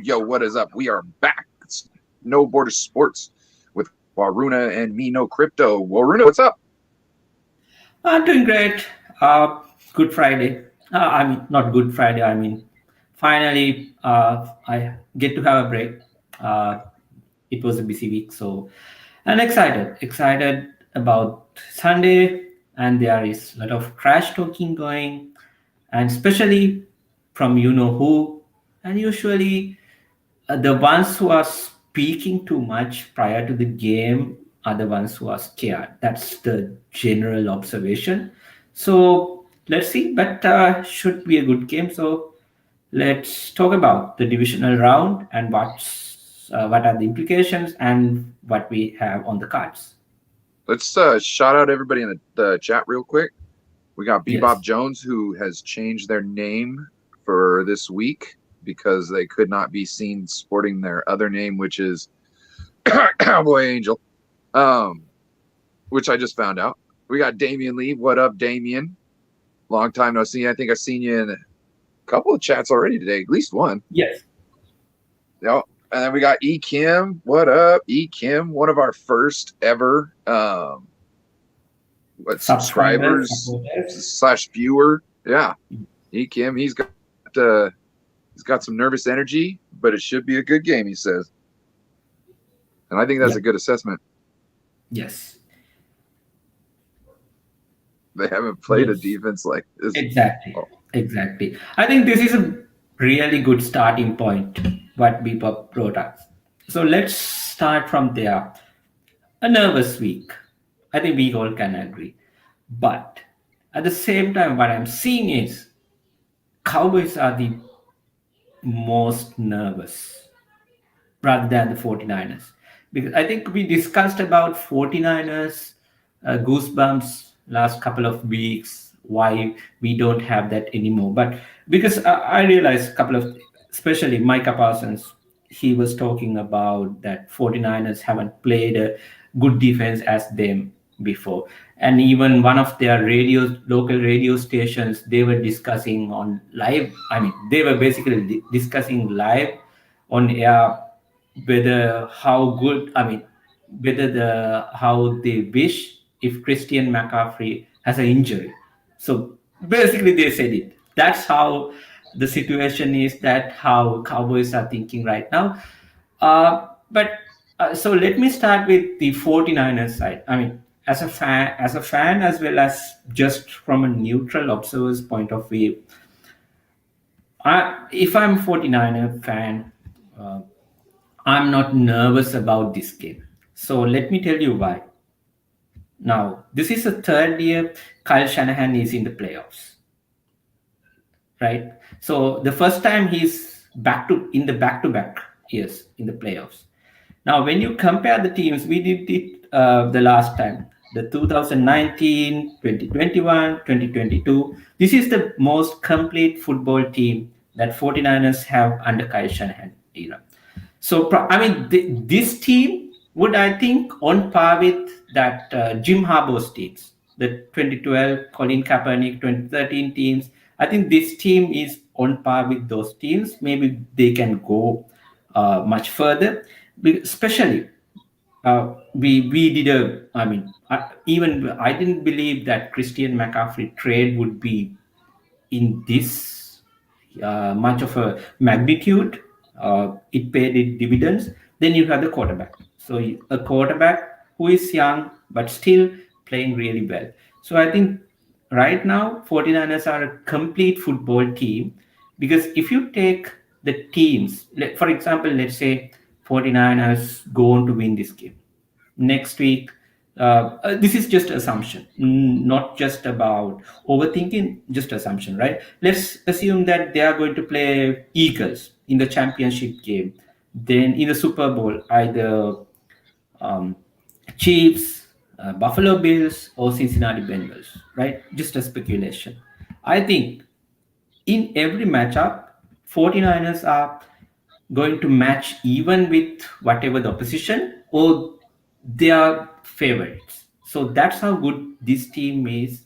Yo, what is up? We are back. It's No Border Sports with Waruna and me, No Crypto. Waruna, what's up? I'm doing great. Good Friday. Not Good Friday. Finally, I get to have a break. It was a busy week, so I'm excited about Sunday, and there is a lot of trash talking going, and especially from you know who, and usually the ones who are speaking too much prior to the game are the ones who are scared. That's the general observation. So let's see, but should be a good game. So let's talk about the divisional round and what are the implications and what we have on the cards. Let's shout out everybody in the chat real quick. We got Bebop Yes. Jones, who has changed their name for this week because they could not be seen sporting their other name, which is Cowboy Angel, which I just found out. We got Damian Lee. What up, Damian? Long time no see. I think I've seen you in a couple of chats already today, at least one. Yes. Yep. And then we got E Kim. What up, E Kim? One of our first ever subscribers / viewer. Yeah. E Kim, he's got some nervous energy, but it should be a good game, he says. And I think that's a good assessment. Yes. They haven't played a defense like this. Exactly. I think this is a really good starting point, what Bebop brought us. So let's start from there. A nervous week. I think we all can agree. But at the same time, what I'm seeing is Cowboys are the most nervous rather than the 49ers. Because I think we discussed about 49ers goosebumps last couple of weeks, why we don't have that anymore. But because I realized a couple of, especially Micah Parsons, he was talking about that 49ers haven't played a good defense as them before. And even one of their local radio stations, they were discussing on live. They were basically discussing live on air whether how they wish if Christian McCaffrey has an injury. So basically they said it. That's how the situation is, that how Cowboys are thinking right now. So let me start with the 49ers side. As a fan as well as just from a neutral observer's point of view, if I'm a 49er fan, I'm not nervous about this game. So let me tell you why. Now, this is the third year Kyle Shanahan is in the playoffs, right? So the first time he's back-to-back years in the playoffs. Now, when you compare the teams, we did it the last time, the 2019, 2021, 2022. This is the most complete football team that 49ers have under Kyle Shanahan era. So, this team would, I think, on par with that Jim Harbaugh's teams, the 2012 Colin Kaepernick, 2013 teams. I think this team is on par with those teams. Maybe they can go much further. Especially, we did I didn't believe that Christian McCaffrey trade would be in this much of a magnitude. It paid its dividends. Then you have the quarterback. So a quarterback who is young but still playing really well. So I think right now 49ers are a complete football team, because if you take the teams, for example, let's say 49ers go on to win this game. Next week, This is just assumption, not just about overthinking, just assumption, right? Let's assume that they are going to play Eagles in the championship game. Then in the Super Bowl, either um, Chiefs, Buffalo Bills, or Cincinnati Bengals, right? Just a speculation. I think in every matchup, 49ers are going to match even with whatever the opposition, or they are favorites. So that's how good this team is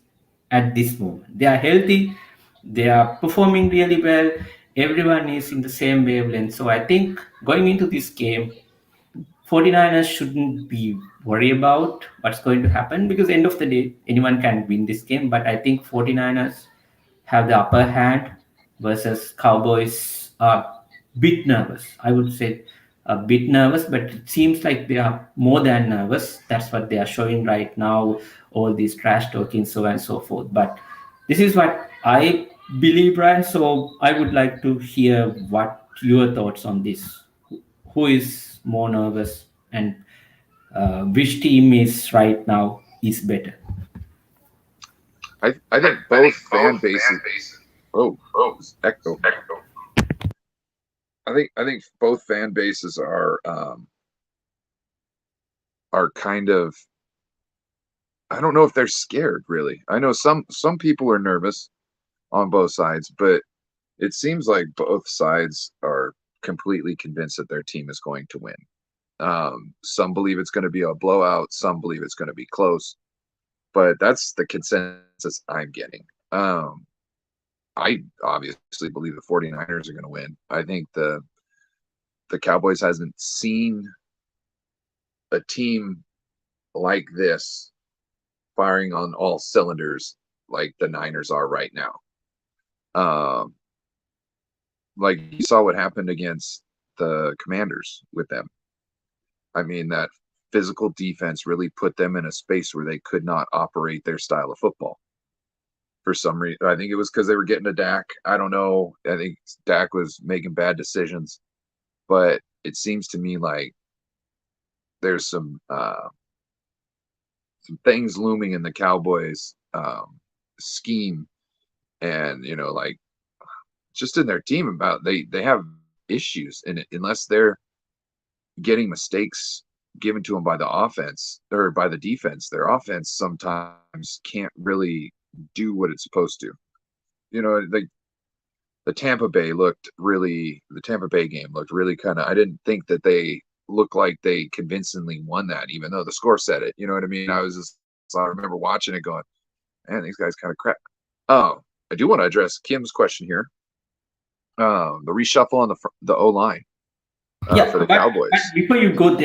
at this moment. They are healthy, they are performing really well, everyone is in the same wavelength. So I think going into this game, 49ers shouldn't be worried about what's going to happen, because end of the day anyone can win this game, but I think 49ers have the upper hand versus Cowboys are bit nervous. I would say a bit nervous, but it seems like they are more than nervous. That's what they are showing right now, all these trash talking, so on and so forth. But this is what I believe, Brian. So I would like to hear what your thoughts on this. Who is more nervous, and which team is right now is better? I think both fan bases. Oh, it's echo. I think both fan bases are kind of. I don't know if they're scared really. I know some people are nervous on both sides, but it seems like both sides are completely convinced that their team is going to win. Some believe it's going to be a blowout. Some believe it's going to be close, but that's the consensus I'm getting. I obviously believe the 49ers are going to win. I think the Cowboys hasn't seen a team like this firing on all cylinders like the Niners are right now. Um, like you saw what happened against the Commanders with them. I mean, that physical defense really put them in a space where they could not operate their style of football for some reason. I think it was because they were getting to Dak. I don't know. I think Dak was making bad decisions, but it seems to me like there's some things looming in the Cowboys scheme, and like just in their team about they have issues in it unless they're getting mistakes given to them by the offense or by the defense. Their offense sometimes can't really do what it's supposed to. Like the Tampa Bay game looked really kind of. I didn't think that they looked like they convincingly won that, even though the score said it. You know what I mean? I remember watching it going, man, these guys kind of crap. Oh, I do want to address Kim's question here. The reshuffle on the O line Yeah, for the but Cowboys. before you address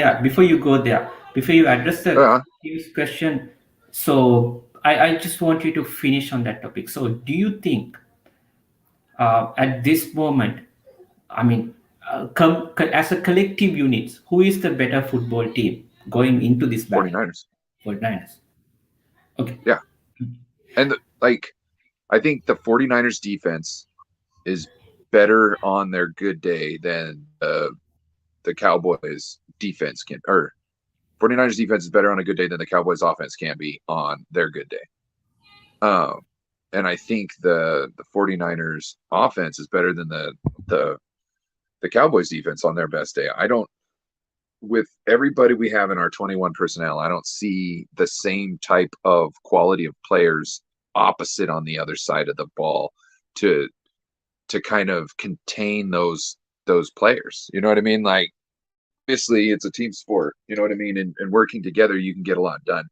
the Yeah, team's question, so I just want you to finish on that topic. So, do you think at this moment, I mean, as a collective unit, who is the better football team going into this battle? 49ers. 49ers. Okay. Yeah, and I think the 49ers defense is better on their good day than the Cowboys defense can, or 49ers defense is better on a good day than the Cowboys offense can be on their good day. Um, and I think the 49ers offense is better than the Cowboys defense on their best day. I don't, with everybody we have in our 21 personnel, I don't see the same type of quality of players opposite on the other side of the ball to kind of contain those players. You know what I mean? Like obviously it's a team sport, you know what I mean? And working together, you can get a lot done.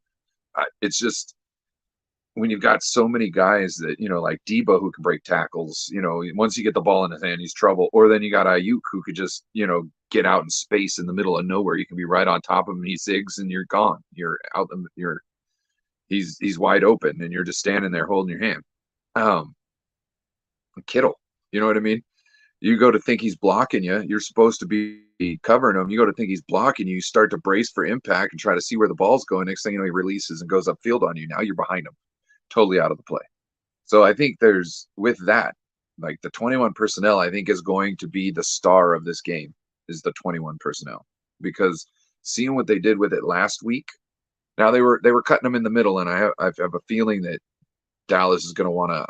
It's just when you've got so many guys that, like Debo who can break tackles, once you get the ball in his hand, he's trouble. Or then you got Ayuk who could just, get out in space in the middle of nowhere. You can be right on top of him. He zigs and you're gone. You're out. He's wide open and you're just standing there holding your hand. Kittle, you know what I mean? You go to think he's blocking you. You're supposed to be covering him. You go to think he's blocking you. You start to brace for impact and try to see where the ball's going. Next thing you know, he releases and goes upfield on you. Now you're behind him, totally out of the play. So I think with that, like the 21 personnel, I think is going to be the star of this game is the 21 personnel, because seeing what they did with it last week, Now they were cutting them in the middle, and I have a feeling that Dallas is going to want to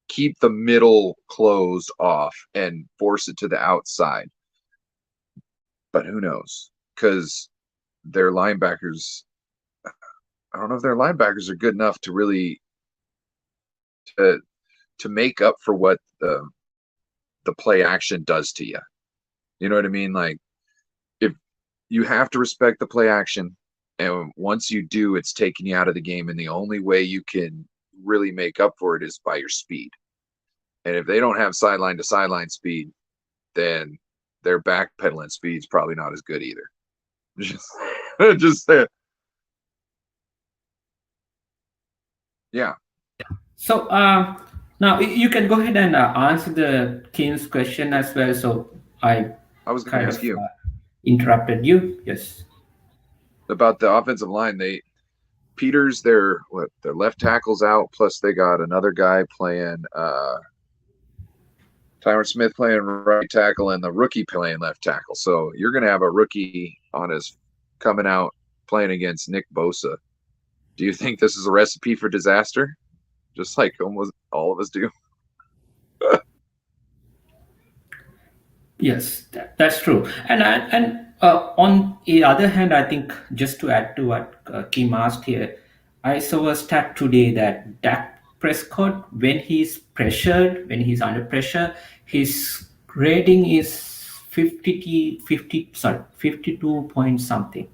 keep the middle closed off and force it to the outside. But who knows? Because their linebackers, I don't know if their linebackers are good enough to really to to make up for what the play action does to you. You know what I mean? Like, if you have to respect the play action, and once you do, it's taking you out of the game, and the only way you can really make up for it is by your speed. And if they don't have sideline to sideline speed, then their backpedaling speed is probably not as good either. Just yeah. So now you can go ahead and answer the King's question as well. So I I was going to kind ask of you interrupted you. Yes. about the offensive line. Peters, their left tackle's out, plus they got another guy playing Tyron Smith playing right tackle and the rookie playing left tackle. So you're going to have a rookie on his coming out playing against Nick Bosa. Do you think this is a recipe for disaster? Just like almost all of us do. Yes, that's true. On the other hand, I think just to add to what Kim asked here, I saw a stat today that Dak Prescott, when he's pressured, when he's under pressure, his rating is 52 point something.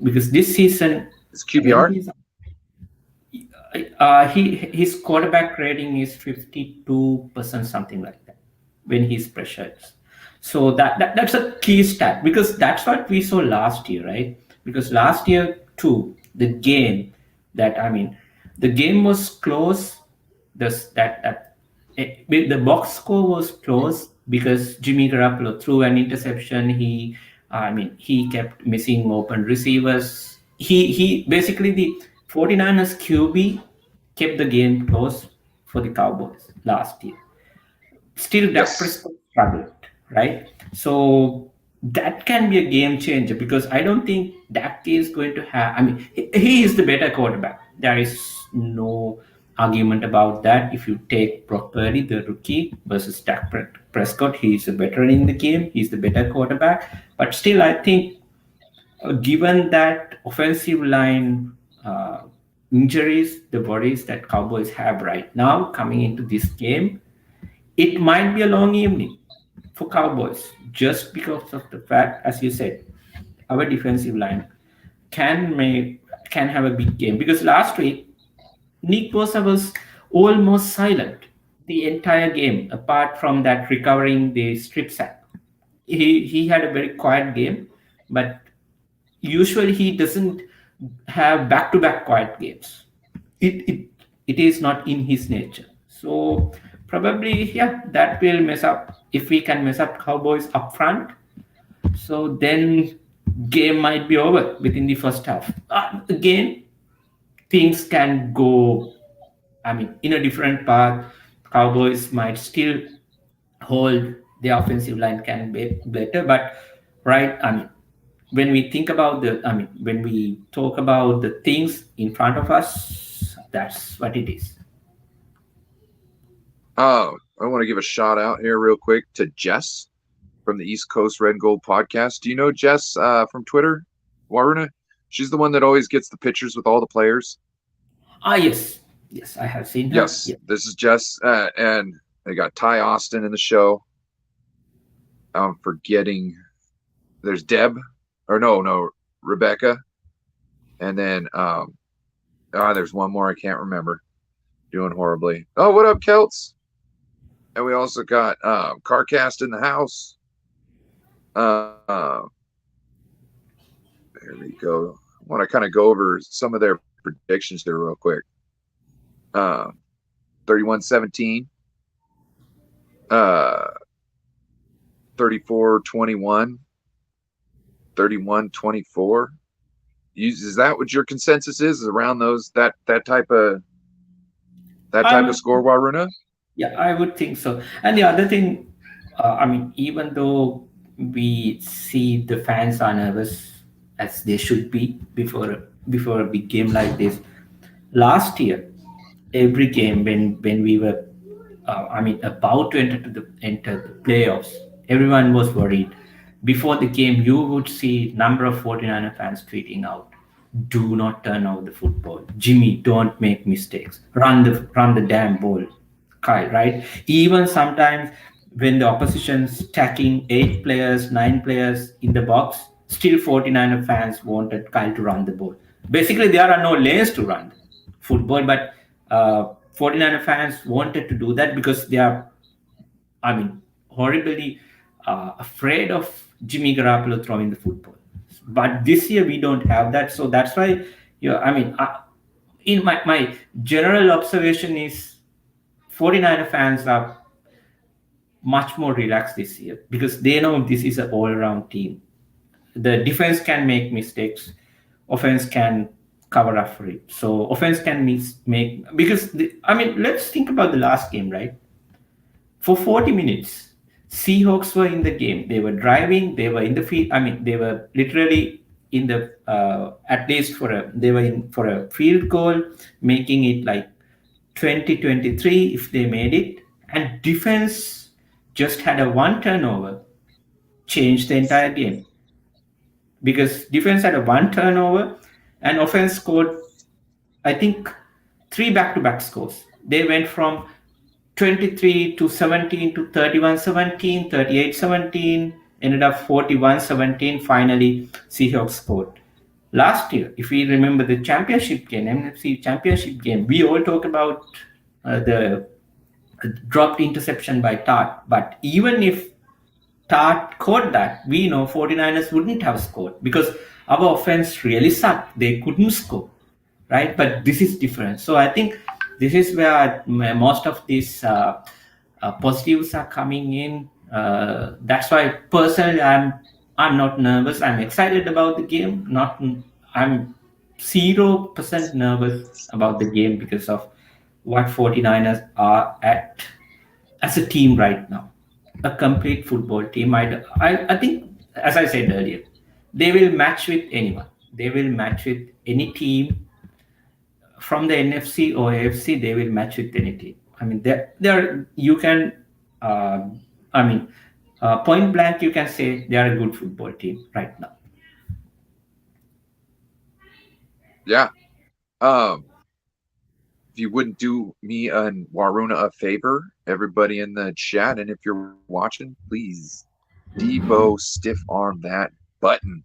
Because this season, It's when QBR. he's his quarterback rating is 52% something like that when he's pressured. So that's a key stat because that's what we saw last year, right? Because last year too, the game was close. This that the box score was close because Jimmy Garoppolo threw an interception. He kept missing open receivers. He basically the 49ers QB kept the game close for the Cowboys last year. Still, Dak Yes. Prescott struggled, right? So that can be a game changer because I don't think Dak is going to have. He is the better quarterback. There is no argument about that. If you take Brock Purdy, the rookie, versus Prescott, he's a veteran in the game. He's the better quarterback. But still, I think given that offensive line injuries, the worries that Cowboys have right now coming into this game, it might be a long evening for Cowboys just because of the fact, as you said, our defensive line can have a big game. Because last week, Nick Bosa was almost silent the entire game, apart from that recovering the strip sack. He had a very quiet game, but usually he doesn't have back-to-back quiet games. It is not in his nature. So probably yeah, that will mess up if we can mess up Cowboys up front. So then game might be over within the first half. Again, things can go. In a different path. Cowboys might still hold the offensive line can be better, but right. When we think about when we talk about the things in front of us, that's what it is. Oh, I want to give a shout out here real quick to Jess from the East Coast Red Gold podcast. Do you know Jess from Twitter? Waruna? She's the one that always gets the pictures with all the players. Yes, yes, I have seen her. Yes, Yeah. this is Jess, and they got Ty Austin in the show. I'm forgetting. There's Deb, or no, Rebecca, and then there's one more I can't remember. Doing horribly. Oh, what up, Celts? And we also got CarCast in the house. There we go. I want to kind of go over some of their predictions there real quick. 31-17, 34-21, 31-24. Is that what your consensus is around those that type of score, Waruna? Yeah, I would think so. And the other thing, even though we see the fans are nervous, as they should be before a big game like this. Last year, every game when we were, about to enter the playoffs, everyone was worried. Before the game, you would see number of 49er fans tweeting out, "Do not turn over the football, Jimmy. Don't make mistakes. Run the damn ball, Kyle." Right? Even sometimes when the opposition's stacking 8 players, 9 players in the box, still 49er fans wanted Kyle to run the ball. Basically, there are no lanes to run football, but 49er fans wanted to do that because they are, horribly afraid of Jimmy Garoppolo throwing the football. But this year we don't have that, so that's why, in my general observation is 49er fans are much more relaxed this year because they know this is an all-around team. The defense can make mistakes, offense can cover up for it. So offense can make because let's think about the last game, right? For 40 minutes, Seahawks were in the game. They were driving. They were in the field. They were literally in the at least they were in for a field goal, making it like 20-23 if they made it. And defense just had a one turnover, changed the entire game because defense had a one turnover and offense scored, I think, 3 back-to-back scores. They went from 23 to 17 to 31-17, 38-17, ended up 41-17. Finally, Seahawks scored. Last year, if we remember the championship game, NFC championship game, we all talk about the dropped interception by Tart. But even if Tart caught that, we know 49ers wouldn't have scored because our offense really sucked. They couldn't score, right? But this is different. So I think this is where most of these positives are coming in. That's why personally I'm not nervous. I'm excited about the game. I'm 0% nervous about the game because of what 49ers are at as a team right now, a complete football team. I think, as I said earlier, they will match with anyone. They will match with any team from the NFC or AFC. They will match with any team. There you can, uh, I mean, point blank, you can say they are a good football team right now. Yeah. If you wouldn't do me and Waruna a favor, everybody in the chat, and if you're watching, please Debo stiff arm that button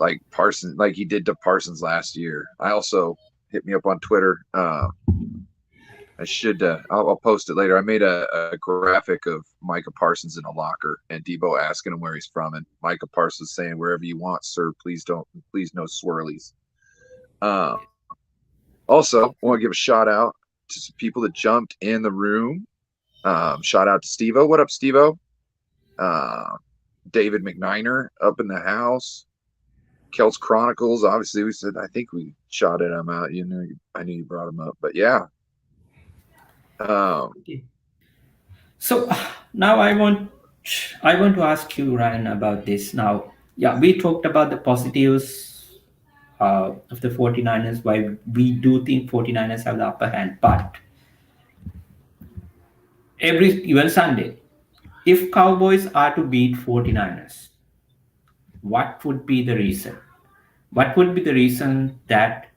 like Parsons, like he did to Parsons last year. I also hit me up on Twitter. I should. I'll post it later. I made a graphic of Micah Parsons in a locker and Debo asking him where he's from, and Micah Parsons saying, "Wherever you want, sir. Please no swirlies." Also, I want to give a shout out to some people that jumped in the room. Shout out to Steve-O. What up, Steve-O? David McNiner up in the house. Kelts Chronicles. Obviously, we said, I think we shouted him out. I knew you brought him up, but yeah. So now I want to ask you, Ryan, about this. Now, yeah, we talked about the positives of the 49ers, why we do think 49ers have the upper hand. But even Sunday, if Cowboys are to beat 49ers, what would be the reason? What would be the reason that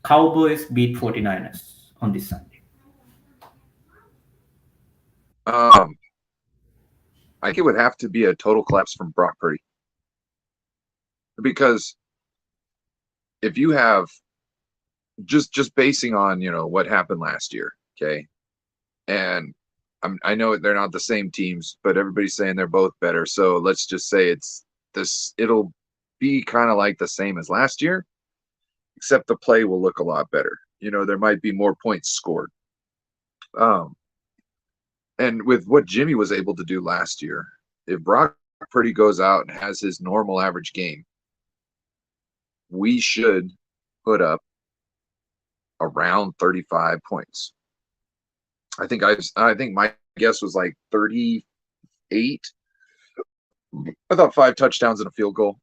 Cowboys beat 49ers on this Sunday? I think it would have to be a total collapse from Brock Purdy. Because if you have just basing on, what happened last year, okay? And I know they're not the same teams, but everybody's saying they're both better. So let's just say it'll be kind of like the same as last year, except the play will look a lot better. There might be more points scored. And with what Jimmy was able to do last year, if Brock Purdy goes out and has his normal average game, we should put up around 35 points. I think my guess was like 38. I thought 5 touchdowns and a field goal.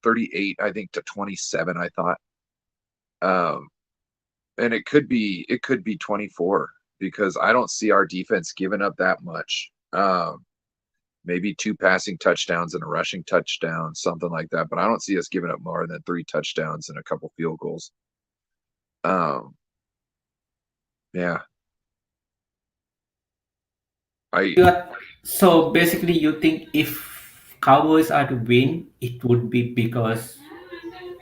38, I think, to 27. I thought, um, and it could be 24 because I don't see our defense giving up that much. Maybe two passing touchdowns and a rushing touchdown, something like that. But I don't see us giving up more than three touchdowns and a couple field goals. Um, yeah, I So basically, you think if Cowboys are to win, it would be because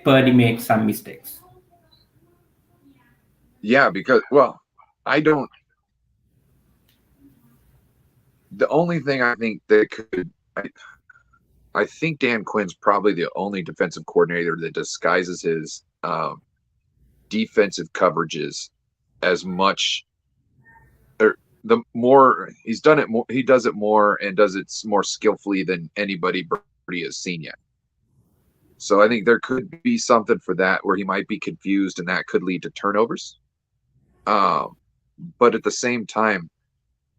Purdy made some mistakes. yeah, because well, I don't. The only thing I think that could, I think Dan Quinn's probably the only defensive coordinator that disguises his defensive coverages as much, or the more he's done it more, he does it more and does it more skillfully than anybody Birdie has seen yet. So I think there could be something for that where he might be confused and that could lead to turnovers. Um, but at the same time,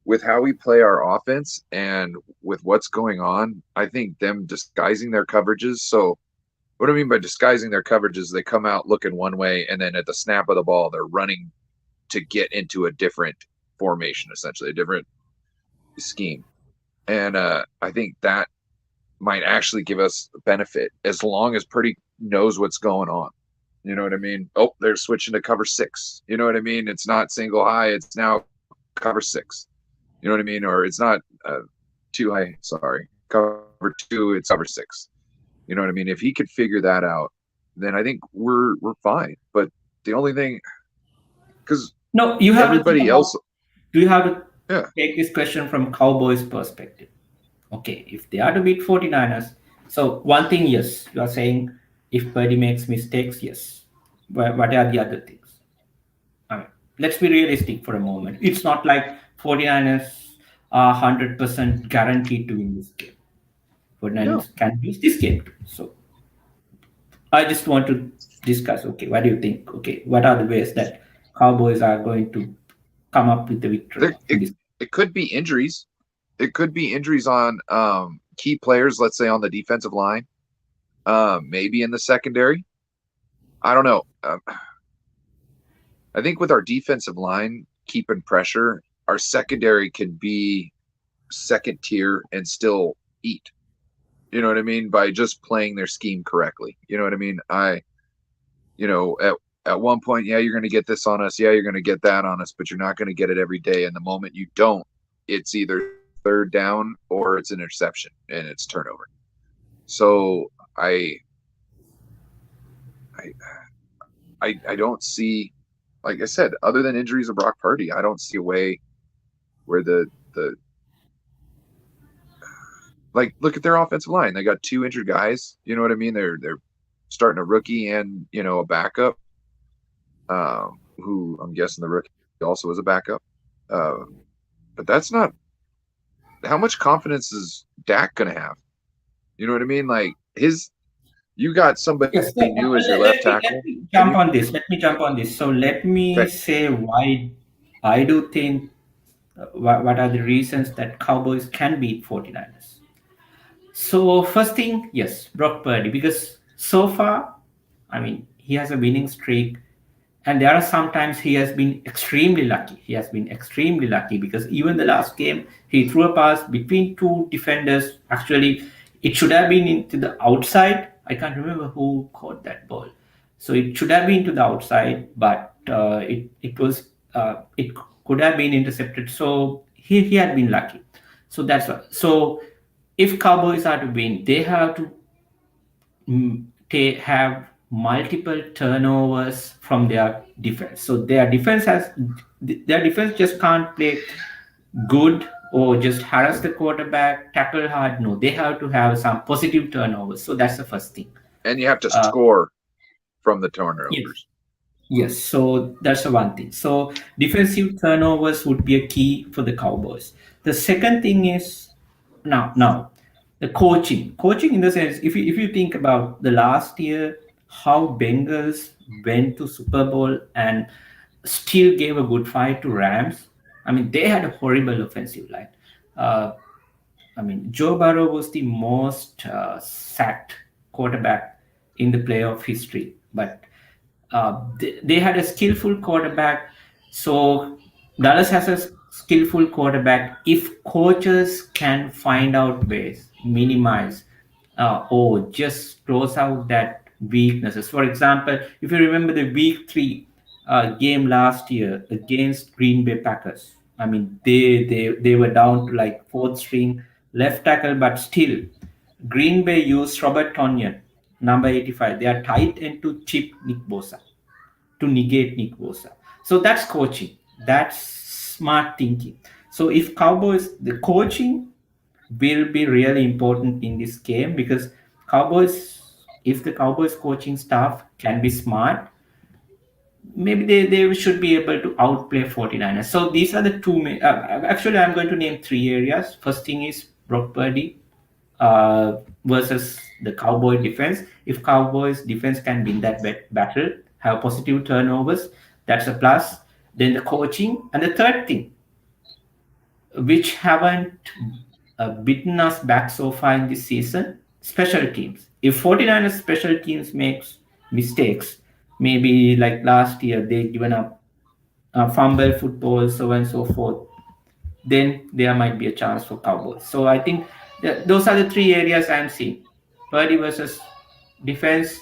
with how we play our offense and with what's going on, I think them disguising their coverages. So what I mean by disguising their coverages, they come out looking one way and then at the snap of the ball, they're running to get into a different formation, essentially a different scheme. And I think that might actually give us a benefit as long as Purdy knows what's going on. You know what I mean? Oh, they're switching to cover six. You know what I mean? It's not single high. It's now cover six. You know what I mean? Or it's not too high. Sorry, cover two. It's cover six. You know what I mean? If he could figure that out, then I think we're fine. But the only thing, because No, you have to think everybody about. else, Do you have to yeah, take this question from Cowboys' perspective? Okay, if they are to beat 49ers, so one thing, yes, you are saying if Purdy makes mistakes, yes. But what are the other things? I mean, let's be realistic for a moment. It's not like 49ers are 100% guaranteed to win this game. no, 49ers can lose this game too. So I just want to discuss, okay, what do you think? Okay, what are the ways that Cowboys are going to come up with the victory there, in this? it could be injuries. It could be injuries on key players, let's say on the defensive line, maybe in the secondary. I don't know. I think with our defensive line keeping pressure, our secondary can be second tier and still eat. You know what I mean? By just playing their scheme correctly. You know what I mean? At one point, yeah, you're going to get this on us. Yeah, you're going to get that on us, but you're not going to get it every day. And the moment you don't, it's either third down or it's an interception and it's turnover. So I, I don't see, like I said, other than injuries of Brock Purdy, I don't see a way where the like look at their offensive line. They got two injured guys. You know what I mean? They're starting a rookie and a backup, who I'm guessing the rookie also is a backup. Uh, but that's not how much confidence is Dak gonna have? You know what I mean? Like you got somebody Yes, so, new as your left let tackle, me and jump on this. Let me jump on this. So let me okay, say why I do think what are the reasons that Cowboys can beat 49ers. So first thing, yes, Brock Purdy, because so far, I mean, he has a winning streak, and there are sometimes he has been extremely lucky. He has been extremely lucky because even the last game, he threw a pass between two defenders. Actually, it should have been into the outside. I can't remember who caught that ball. So it should have been to the outside, but it could have been intercepted. So he had been lucky. So that's why. So if Cowboys are to win, they have to they have multiple turnovers from their defense. So their defense just can't play good or just harass the quarterback, tackle hard. No, they have to have some positive turnovers. So that's the first thing. you have to Uh, score from the yes. turnovers. Yes, so that's the one thing. So defensive turnovers would be a key for the Cowboys. The second thing is now the coaching. Coaching in the sense, if you think about the last year, how Bengals went to Super Bowl and still gave a good fight to Rams. I mean, they had a horrible offensive line. Uh, I mean, Joe Burrow was the most sacked quarterback in the playoff history. But they had a skillful quarterback. So Dallas has a skillful quarterback. If coaches can find out ways, minimize, or just close out that weaknesses. For example, if you remember the Week 3 game last year against Green Bay Packers, I mean they were down to like fourth string left tackle, but still Green Bay used Robert Tonyan, number 85. They are tight end to chip Nick Bosa, to negate Nick Bosa. So that's coaching. That's smart thinking. So if Cowboys, the coaching will be really important in this game, because Cowboys, if the Cowboys coaching staff can be smart, maybe they should be able to outplay 49ers. So these are the two main, actually I'm going to name three areas. First thing is Brock Purdy versus the Cowboy defense. If Cowboys defense can win that battle, have positive turnovers, that's a plus. Then the coaching, and the third thing, which haven't beaten us back so far in this season, special teams. If 49ers special teams makes mistakes, maybe like last year they given up fumble football, so on and so forth, then there might be a chance for Cowboys. So I think those are the three areas I'm seeing: Purdy versus defense,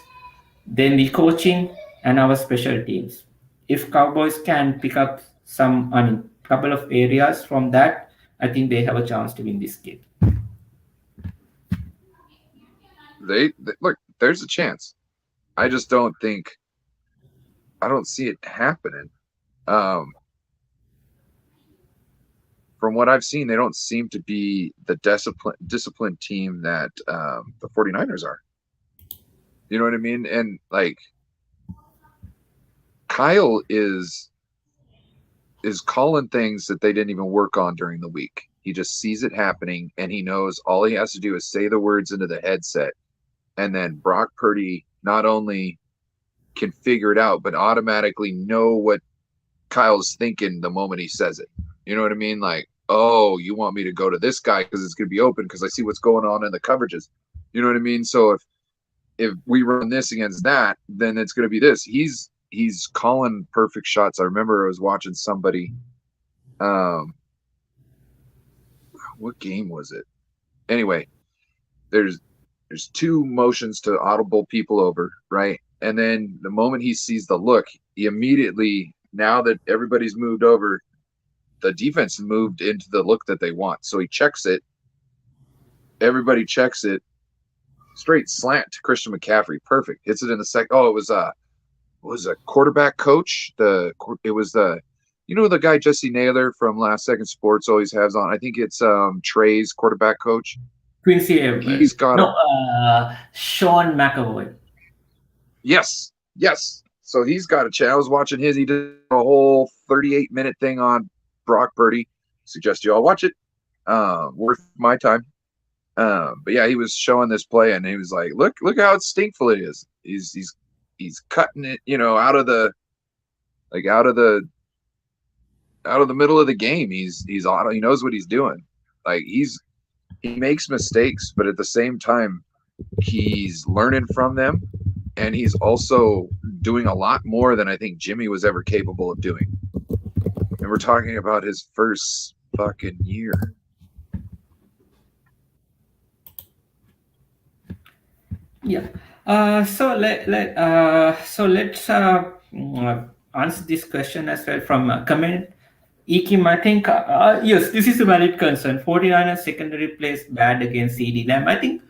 then the coaching, and our special teams. If Cowboys can pick up some, I mean, couple of areas from that, I think they have a chance to win this game. They look. There's a chance. I just don't think. I don't see it happening. Um, from what I've seen, they don't seem to be the disciplined team that the 49ers are. You know what I mean? And like Kyle is calling things that they didn't even work on during the week. He just sees it happening, and he knows all he has to do is say the words into the headset, and then Brock Purdy not only can figure it out, but automatically know what Kyle's thinking the moment he says it. You know what I mean? Like, oh, you want me to go to this guy because it's going to be open because I see what's going on in the coverages. You know what I mean? So if we run this against that, then it's going to be this. He's calling perfect shots. I remember I was watching somebody. What game was it? Anyway, there's two motions to audible people over, right? And then the moment he sees the look, he immediately, now that everybody's moved over, the defense moved into the look that they want. So he checks it. Everybody checks it. Straight slant to Christian McCaffrey. Perfect. Hits it in the second. Oh, it was a quarterback coach. It was the the guy Jesse Naylor from Last Second Sports always has on. I think it's Trey's quarterback coach. Quincy Evans. He's got Sean McAvoy. Yes. So he's got a chat. I was watching his. He did a whole 38-minute thing on Brock Purdy. Suggest you all watch it. Worth my time. But yeah, he was showing this play, and he was like, "Look how stinkful it is. He's cutting it, out of the middle of the game. He knows what he's doing. Like he makes mistakes, but at the same time, he's learning from them, and he's also doing a lot more than I think Jimmy was ever capable of doing. And we're talking about his first fucking year." Yeah. So let's answer this question as well from a comment. Ikim, I think yes, this is a valid concern. 49ers secondary plays bad against CD Lamb. I think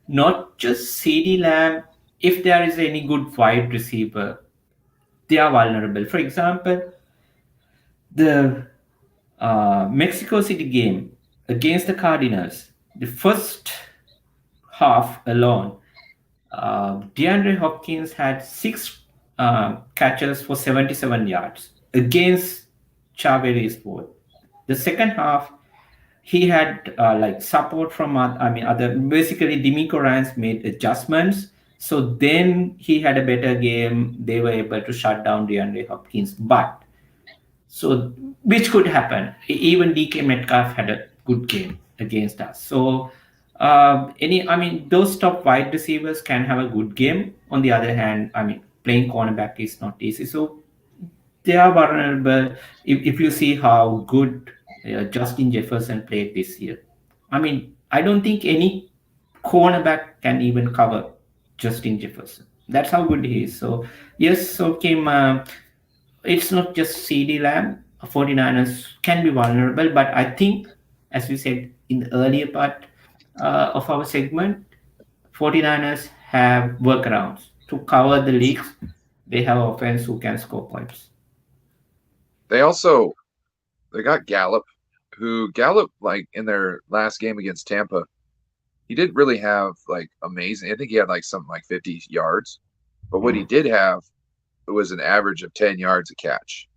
not just CD Lamb. If there is any good wide receiver, they are vulnerable. For example, the Mexico City game against the Cardinals, the first half alone, DeAndre Hopkins had 6 catches for 77 yards against Chavez Ford. The second half, he had support from other. Basically, D'Amico Ryans made adjustments, so then he had a better game. They were able to shut down DeAndre Hopkins, but so which could happen. Even DK Metcalf had a good game against us. So those top wide receivers can have a good game. On the other hand, playing cornerback is not easy. So they are vulnerable. If you see how good Justin Jefferson played this year, I don't think any cornerback can even cover Justin Jefferson. That's how good he is. So yes, so Kim, it's not just CD Lamb. 49ers can be vulnerable, but I think, as we said in the earlier part of our segment, 49ers have workarounds to cover the leaks. They have offense who can score points. They also they got Gallup, who Gallup like in their last game against Tampa, he didn't really have like amazing. I think he had like something like 50 yards, but what he did have was an average of 10 yards a catch.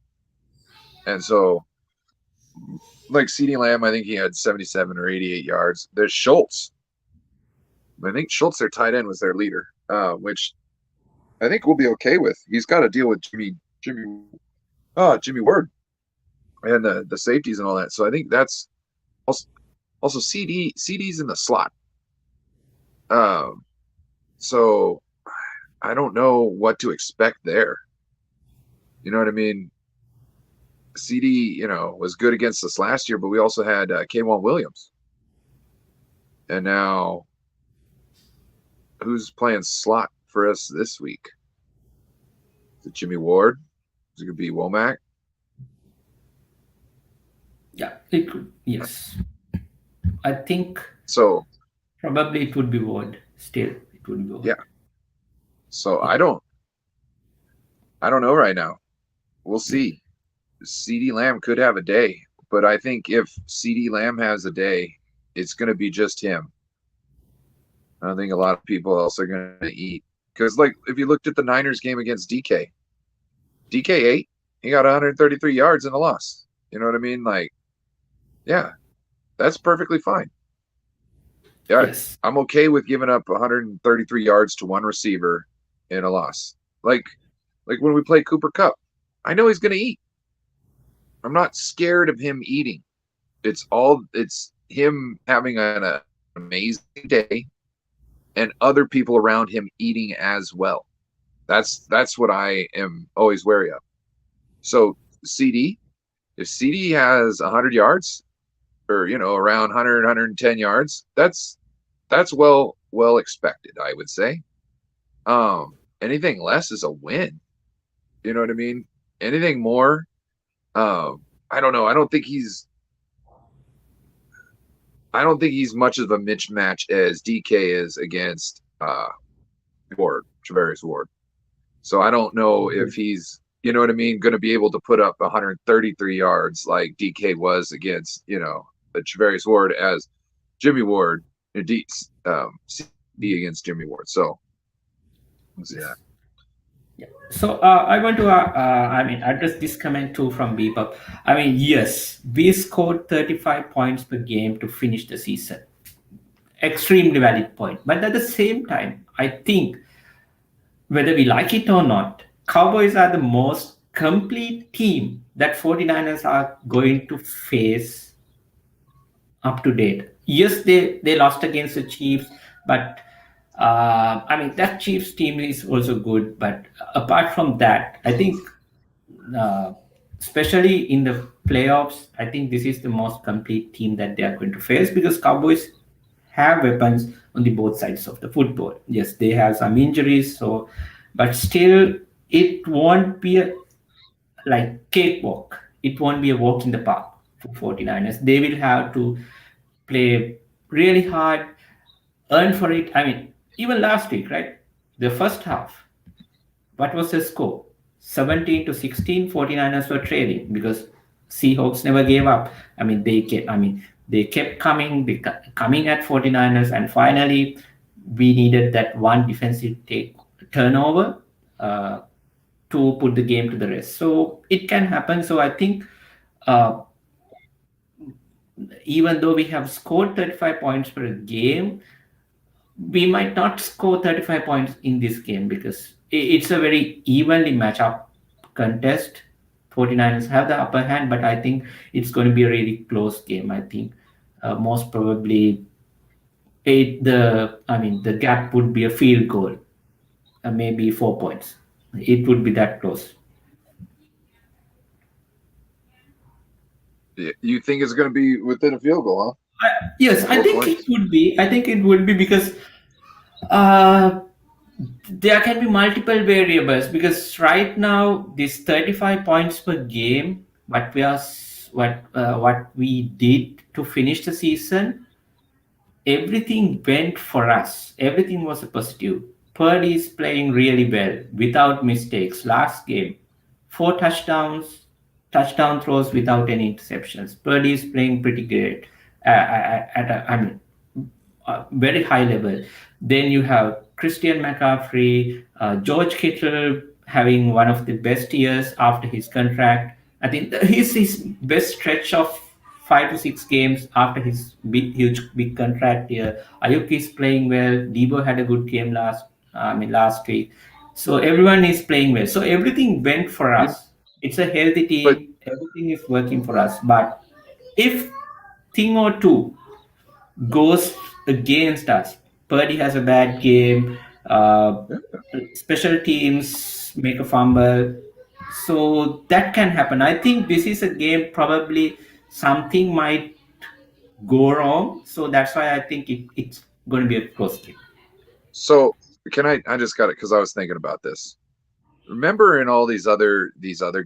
And so, like CeeDee Lamb, I think he had 77 or 88 yards. There's Schultz. I think Schultz, their tight end, was their leader, which I think we'll be okay with. He's got to deal with Jimmy Ward and the safeties and all that. So I think that's also CD's in the slot. So I don't know what to expect there. You know what I mean? CD, was good against us last year, but we also had K'Wan Williams. And now, who's playing slot for us this week? Is it Jimmy Ward? Is it going to be Womack? Yeah, it could. Yes, I think So probably it would be Ward. Still, it would be Ward. yeah. So I don't know right now. We'll see. CD Lamb could have a day, but I think if CD Lamb has a day, it's going to be just him. I don't think a lot of people else are going to eat. Because, like, if you looked at the Niners game against DK ate. He got 133 yards in a loss. You know what I mean? Like, yeah, that's perfectly fine. Yeah, Yes. I'm okay with giving up 133 yards to one receiver in a loss. Like when we play Cooper Kupp, I know he's going to eat. I'm not scared of him eating. It's him having an amazing day and other people around him eating as well. That's what I am always wary of. So if CD has 100 yards or around 100 110 yards, that's well expected, I would say. Anything less is a win. You know what I mean? Anything more, I don't know. I don't think he's much of a mismatch as DK is against Travarius Ward. So I don't know if he's, you know what I mean, going to be able to put up 133 yards like DK was against, Travarius Ward as Jimmy Ward, CD against Jimmy Ward. So we'll see that. Yeah. So I want to address this comment too from Bebop. Yes, we scored 35 points per game to finish the season. Extremely valid point. But at the same time, I think whether we like it or not, Cowboys are the most complete team that 49ers are going to face up to date. Yes, they lost against the Chiefs, but that Chiefs team is also good. But apart from that, I think, uh, especially in the playoffs, I think this is the most complete team that they are going to face because Cowboys have weapons on the both sides of the football. Yes, they have some injuries, so but still, it won't be a like cakewalk. It won't be a walk in the park for 49ers. They will have to play really hard, earn for it. Even last week, right? The first half, what was the score? 17 to 16, 49ers were trailing because Seahawks never gave up. They kept coming at 49ers, and finally, we needed that one defensive turnover to put the game to the rest. So it can happen. So I think uh, even though we have scored 35 points per game, we might not score 35 points in this game because it's a very evenly match-up contest. 49ers have the upper hand, but I think it's going to be a really close game. I think most probably the gap would be a field goal, maybe 4 points. It would be that close. You think it's going to be within a field goal, Yes, huh? I Four think it points. would be. I think it would be because uh, there can be multiple variables. Because right now, this 35 points per game, what we did to finish the season, everything went for us. Everything was a positive. Purdy is playing really well without mistakes. Last game, four touchdowns, touchdown throws without any interceptions. Purdy is playing pretty great at a very high level. Then you have Christian McCaffrey, George Kittle having one of the best years after his contract. I think he's his best stretch of 5 to 6 games after his big contract year. Ayuk is playing well. Debo had a good game last week. So everyone is playing well. So everything went for You, us. It's a healthy but team. Everything is working for us. But if thing or two goes against us. Purdy has a bad game. yeah. Special teams make a fumble. So that can happen. I think this is a game probably something might go wrong. So that's why I think it's going to be a close game. So can I just got it because I was thinking about this. Remember in all these other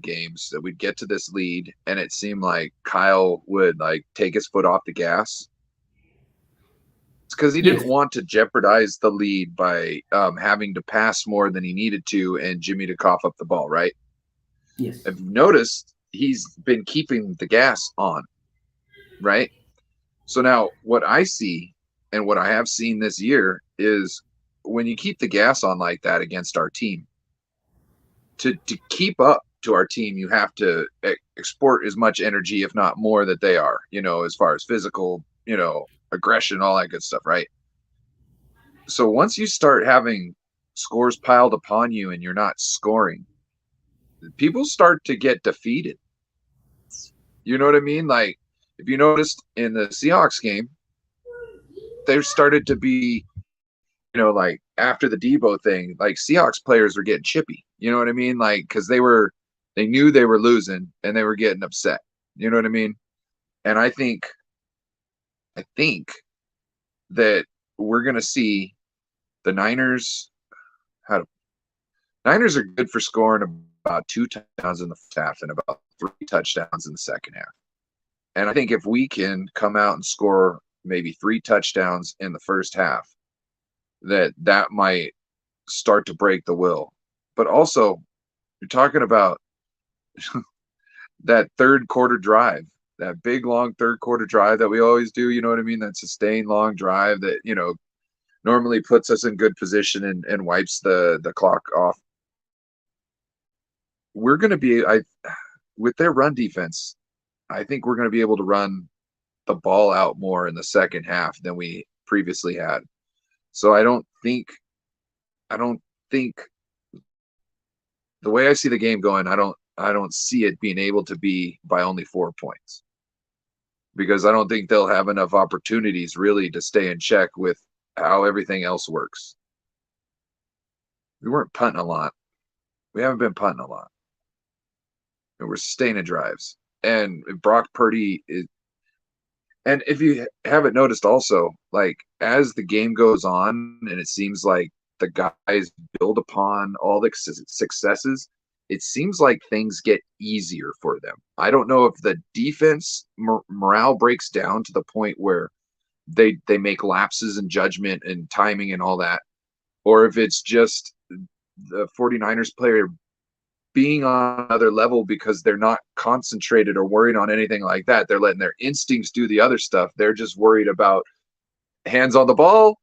games that we'd get to this lead and it seemed like Kyle would like take his foot off the gas. It's because he didn't Yes, want to jeopardize the lead by having to pass more than he needed to and Jimmy to cough up the ball, right? yes, I've noticed he's been keeping the gas on, right? So now what I see and what I have seen this year is when you keep the gas on like that against our team, to keep up to our team, you have to export as much energy, if not more, that they are, as far as physical, aggression, all that good stuff, right? So once you start having scores piled upon you and you're not scoring, people start to get defeated. You know what I mean? Like if you noticed in the Seahawks game, there started to be, like after the Debo thing, like Seahawks players were getting chippy. You know what I mean? Like because they knew they were losing and they were getting upset. You know what I mean? And I think that we're gonna see the Niners. How to, Niners are good for scoring about two touchdowns in the first half and about three touchdowns in the second half. And I think if we can come out and score maybe three touchdowns in the first half, that might start to break the will. But also, you're talking about that third quarter drive, that big long third quarter drive that we always do. You know what I mean? That sustained long drive that normally puts us in good position and wipes the clock off. We're going to be with their run defense. I think we're going to be able to run the ball out more in the second half than we previously had. So I don't think the way I see the game going, I don't see it being able to be by only 4 points because I don't think they'll have enough opportunities really to stay in check with how everything else works. We weren't punting a lot. We haven't been punting a lot. And we're sustaining drives. And Brock Purdy is, and if you haven't noticed also, like as the game goes on and it seems like the guys build upon all the successes, it seems like things get easier for them. I don't know if the defense morale breaks down to the point where they make lapses in judgment and timing and all that, or if it's just the 49ers player being on another level because they're not concentrated or worried on anything like that. They're letting their instincts do the other stuff. They're just worried about hands on the ball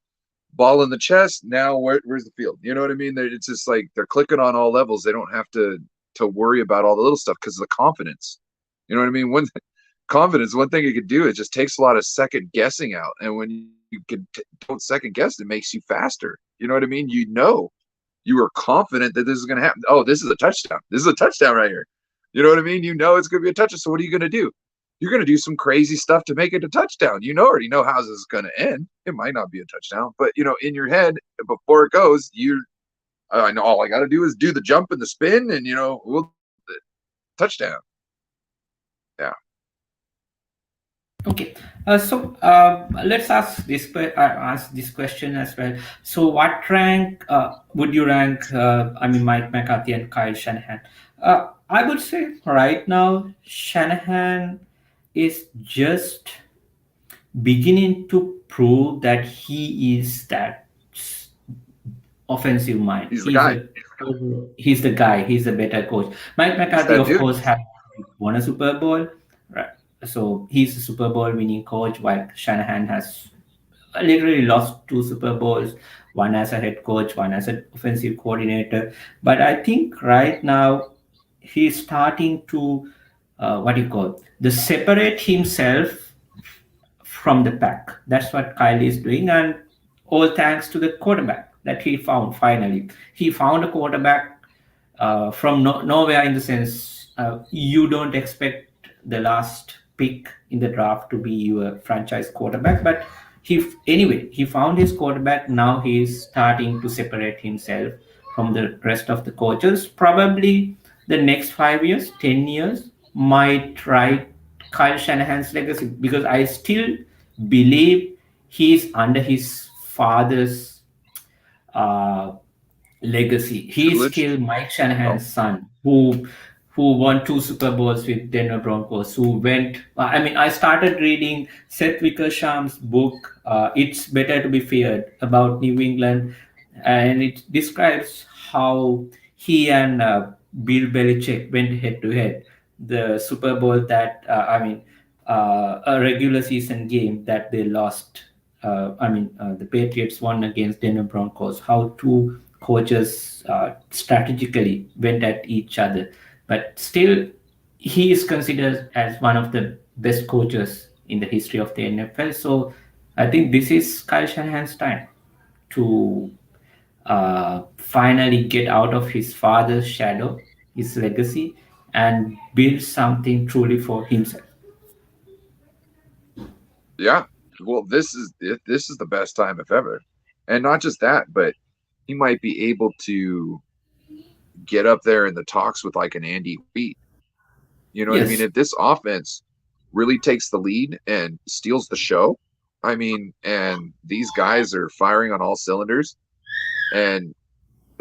in the chest. Now where's the field? You know what I mean? It's just like they're clicking on all levels. They don't have to worry about all the little stuff because of the confidence. You know what I mean? Confidence, one thing it could do, it just takes a lot of second guessing out. And when you don't second guess, it makes you faster. You know what I mean? You are confident that this is going to happen. Oh, this is a touchdown. This is a touchdown right here. You know what I mean? It's going to be a touchdown. So what are you going to do? you're going to do some crazy stuff to make it a touchdown. You know, already know how this is going to end. It might not be a touchdown, but in your head before it goes, I know all I got to do is do the jump and the spin, and we'll touchdown. Yeah. Okay, so let's ask this question as well. So, what rank would you rank? I mean, Mike McCarthy and Kyle Shanahan. I would say right now Shanahan is just beginning to prove that he is that offensive mind. He's the guy. He's the guy. He's a better coach. Mike McCarthy, of dude. course, has won a Super Bowl. Right. So he's a Super Bowl winning coach, while Shanahan has literally lost two Super Bowls, one as a head coach, one as an offensive coordinator. But I think right now he's starting to what do you call the separate himself from the pack. That's what Kyle is doing, and all thanks to the quarterback that he found finally. He found a quarterback from nowhere, in the sense you don't expect the last pick in the draft to be your franchise quarterback, but he found his quarterback. Now he's starting to separate himself from the rest of the coaches. Probably the next 5 years, 10 years might write Kyle Shanahan's legacy, because I still believe he's under his father's uh, legacy. He's Tutelage. still Mike Shanahan's son, who won two Super Bowls with Denver Broncos. Who went? I mean, I started reading Seth Wickersham's book. It's Better to Be Feared, about New England, and it describes how he and Bill Belichick went head to head. The Super Bowl that a regular season game that they lost. The Patriots won against Denver Broncos. How two coaches strategically went at each other, but still, he is considered as one of the best coaches in the history of the NFL. So, I think this is Kyle Shanahan's time to finally get out of his father's shadow, his legacy, and build something truly for himself. Yeah. Well, this is the best time if ever, and not just that, but he might be able to get up there in the talks with like an Andy Reid. You know what I mean? Yes, If this offense really takes the lead and steals the show, and these guys are firing on all cylinders, and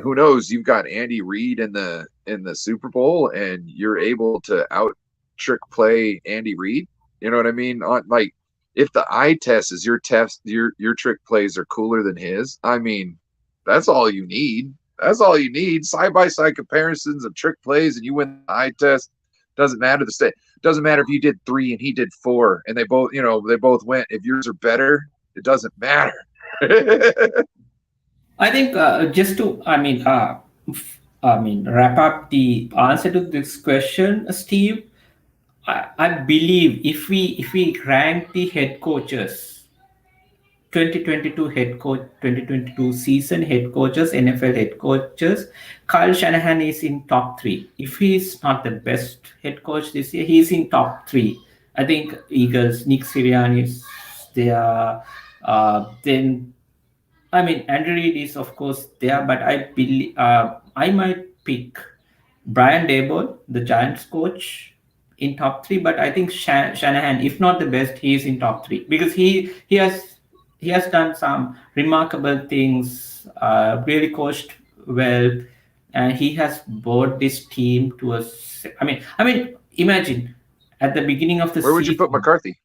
who knows, you've got Andy Reid in the Super Bowl, and you're able to out trick play Andy Reid. You know what I mean? Like, if the eye test is your test, your trick plays are cooler than his. That's all you need. That's all you need. Side by side comparisons of trick plays, and you win the eye test. Doesn't matter the state. Doesn't matter if you did 3 and he did 4, and they both went. If yours are better, it doesn't matter. I think just to, wrap up the answer to this question, Steve. I believe if we rank the head coaches, 2022 head coach, 2022 season head coaches, NFL head coaches, Kyle Shanahan is in top three. If he's not the best head coach this year, he's in top three. I think Eagles, Nick Sirianni is there. Then Andrew Reid is of course there, but I believe I might pick Brian Daboll, the Giants coach, in top three. But I think Shanahan, if not the best, he is in top three, because he has done some remarkable things, really coached well, and he has brought this team to a. Imagine at the beginning of the Where would you put season. McCarthy?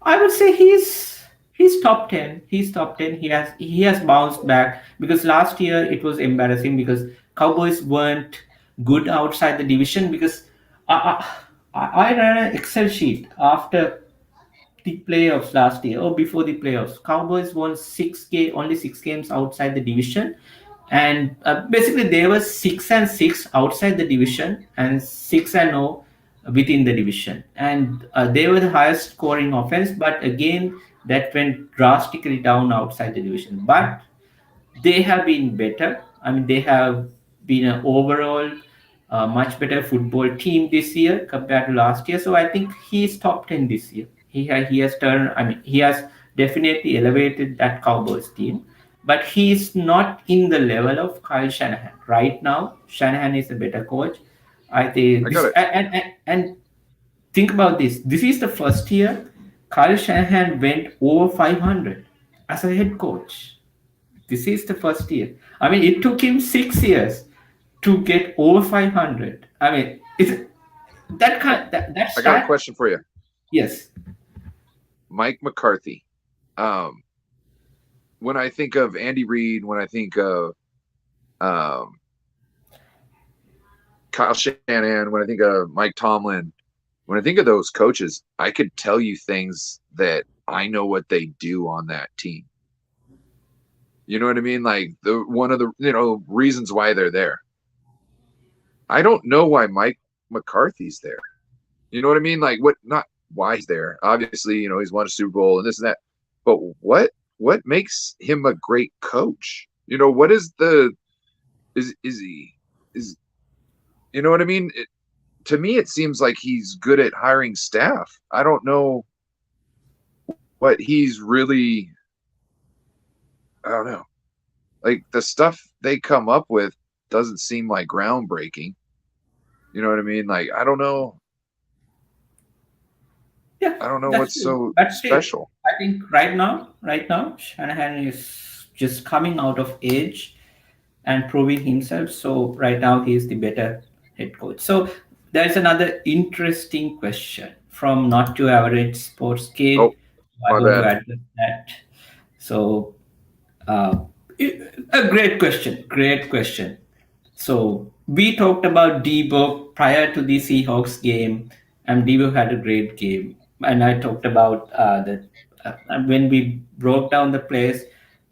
I would say he's top 10. He's top 10. He has bounced back, because last year it was embarrassing because Cowboys weren't good outside the division, because I ran an Excel sheet after the playoffs last year, or before the playoffs. Cowboys won only 6 games outside the division, and basically they were 6-6 outside the division and 6-0 within the division, and they were the highest scoring offense. But again, that went drastically down outside the division. But they have been better. They have been an overall a much better football team this year compared to last year. So I think he's top 10 this year. He has turned, I mean, he has definitely elevated that Cowboys team, but he's not in the level of Kyle Shanahan. Right now, Shanahan is a better coach. I think I this, got it. and think about this. This is the first year Kyle Shanahan went over 500 as a head coach. This is the first year. I mean, it took him 6 years to get over 500. I mean, it's that Oh, kind that I got a stat. question for you. Yes. Mike McCarthy. Um, when I think of Andy Reid, when I think of um, Kyle Shanahan, when I think of Mike Tomlin, when I think of those coaches, I could tell you things that I know what they do on that team. You know what I mean? Like the one of the reasons why they're there. I don't know why Mike McCarthy's there. You know what I mean? Like what? Not why he's there. Obviously, he's won a Super Bowl and this and that. But what makes him a great coach? What is the is he is you know what I mean? To me, it seems like he's good at hiring staff. I don't know what he's really. I don't know. Like the stuff they come up with doesn't seem like groundbreaking. You know what I mean? Like I don't know. Yeah, I don't know that's what's true. so But still, special. I think right now, Shanahan is just coming out of age and proving himself. So right now, he is the better head coach. So there is another interesting question from not too average sports kid. Oh, I my want to bad. address that. So uh, a great question. Great question. So we talked about Debo prior to the Seahawks game, and Debo had a great game. And I talked about the when we broke down the plays,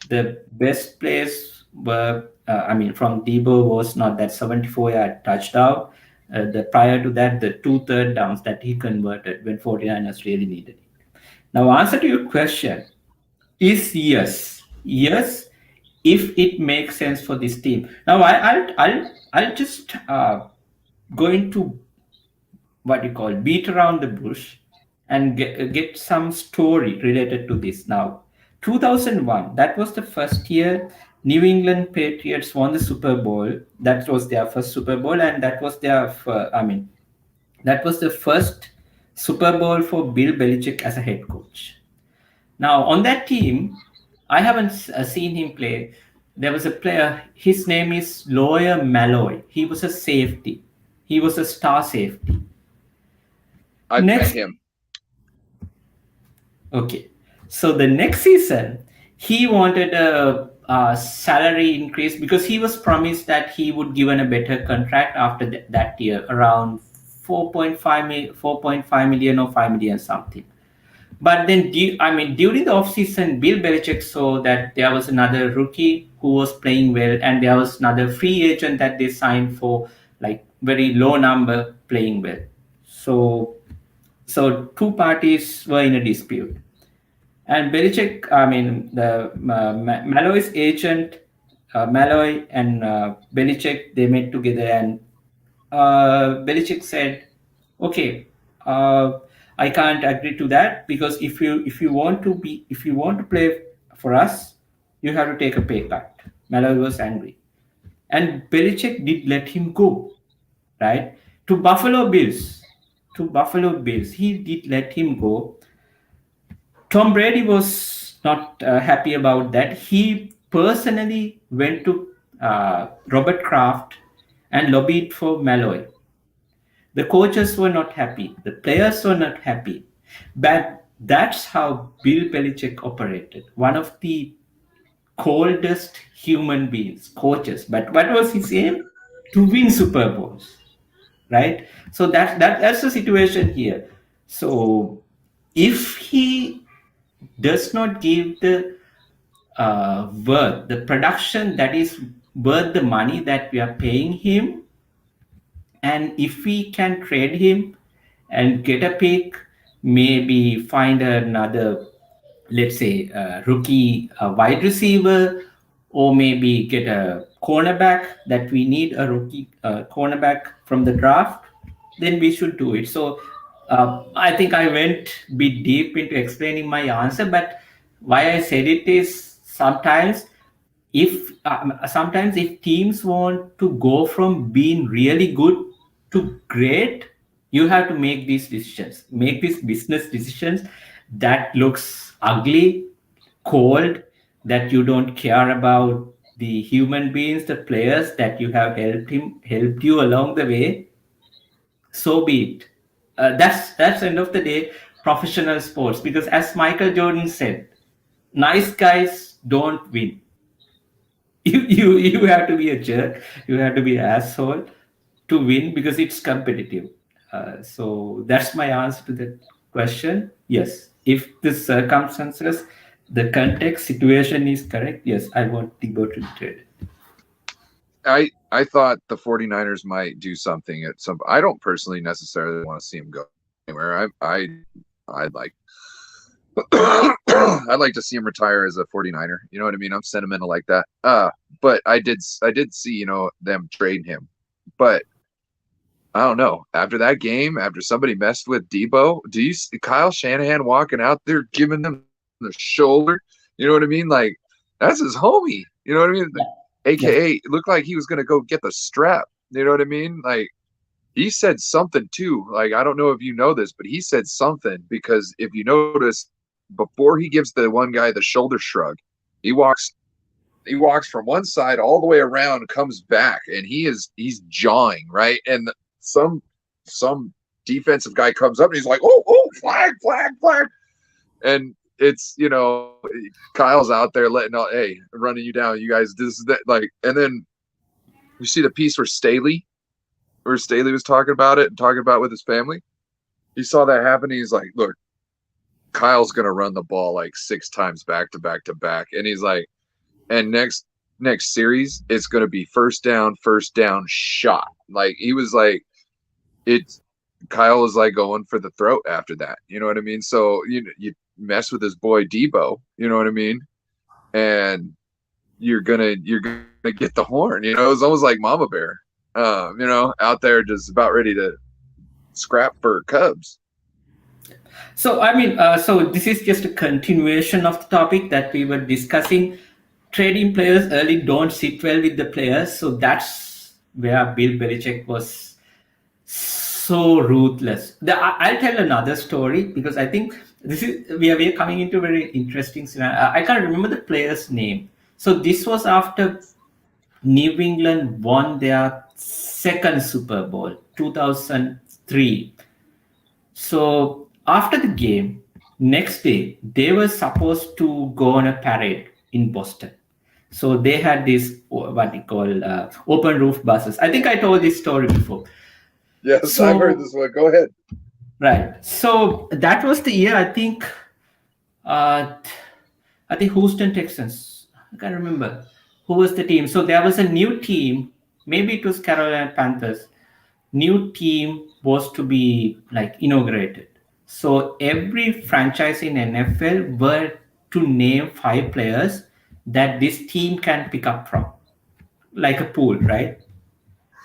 the best plays were, I mean, from Debo was not that 74-yard touchdown. The prior to that, the two third downs that he converted when 49ers really needed it. Now, answer to your question is yes. Yes, if it makes sense for this team. Now, I'll just go into what you call beat around the bush and get some story related to this. Now, 2001, that was the first year New England Patriots won the Super Bowl. That was their first Super Bowl, and that was I mean, that was the first Super Bowl for Bill Belichick as a head coach. Now, on that team, I haven't seen him play. There was a player, his name is Lawyer Malloy. He was a safety, he was a star safety. I've met Next, him. okay. So the next season, he wanted a salary increase because he was promised that he would given a better contract after that year, around 4.5 million or 5 million something. But then, I mean, during the offseason, Bill Belichick saw that there was another rookie who was playing well, and there was another free agent that they signed for like very low number playing well. So, so two parties were in a dispute, and Belichick, I mean, the Malloy's agent, Malloy and Belichick, they met together, and Belichick said, "Okay, uh, I can't agree to that because if you want to play for us, you have to take a pay cut." Malloy was angry, and Belichick did let him go, right, to Buffalo Bills. To Buffalo Bills, he did let him go. Tom Brady was not happy about that. He personally went to Robert Kraft and lobbied for Malloy. The coaches were not happy. The players were not happy. But that's how Bill Belichick operated. One of the coldest human beings, coaches. But what was his aim? To win Super Bowls, right? So that's the situation here. So if he does not give the worth, the production that is worth the money that we are paying him, and if we can trade him and get a pick, maybe find another, let's say, rookie wide receiver, or maybe get a cornerback that we need a rookie cornerback from the draft, then we should do it. So I think I went a bit deep into explaining my answer, but why I said it is sometimes if teams want to go from being really good to great, you have to make these decisions, make these business decisions that looks ugly, cold, that you don't care about the human beings, the players that you have helped you along the way. So be it. That's end of the day professional sports, because as Michael Jordan said, nice guys don't win. You have to be a jerk, you have to be an asshole to win, because it's competitive. So that's my answer to that question. Yes, if the circumstances, the context situation is correct, yes, I want to go to trade. I thought the 49ers might do something at some. I don't personally necessarily want to see him go anywhere. I'd like I'd like to see him retire as a 49er. You know what I mean? I'm sentimental like that. But I did see, them trade him. But I don't know. After that game, after somebody messed with Debo, do you see Kyle Shanahan walking out there giving them the shoulder? You know what I mean? Like, that's his homie. You know what I mean? Yeah. Yes. AKA, it looked like he was gonna go get the strap. You know what I mean? Like, he said something too. Like, I don't know if you know this, but he said something, because if you notice, before he gives the one guy the shoulder shrug, he walks from one side all the way around, comes back, and he's jawing, right? And some defensive guy comes up and he's like, oh, flag, flag, flag. And it's, Kyle's out there letting out, hey, running you down, you guys, this is that, like. And then you see the piece where Staley was talking about it and talking about it with his family. He saw that happen. He's like, look, Kyle's gonna run the ball like 6 times back to back to back. And he's like, and next series, it's gonna be first down, shot. Like, he was like, it's Kyle was like going for the throat after that. You know what I mean? So you mess with his boy Debo, you know what I mean? And you're gonna get the horn. It was almost like Mama Bear, out there just about ready to scrap for Cubs. So so this is just a continuation of the topic that we were discussing. Trading players early don't sit well with the players. So that's where Bill Belichick was so ruthless. I'll tell another story, because I think we are coming into a very interesting scenario. I can't remember the player's name. So this was after New England won their second Super Bowl, 2003. So after the game, next day, they were supposed to go on a parade in Boston. So they had this, what we call open roof buses. I think I told this story before. Yes, So, I've heard this one. Go ahead. right. So that was the year, uh, I think Houston Texans. I can't remember who was the team. So there was a new team. Maybe it was Carolina Panthers. New team was to be like inaugurated. So every franchise in NFL were to name 5 players that this team can pick up from, like a pool, right?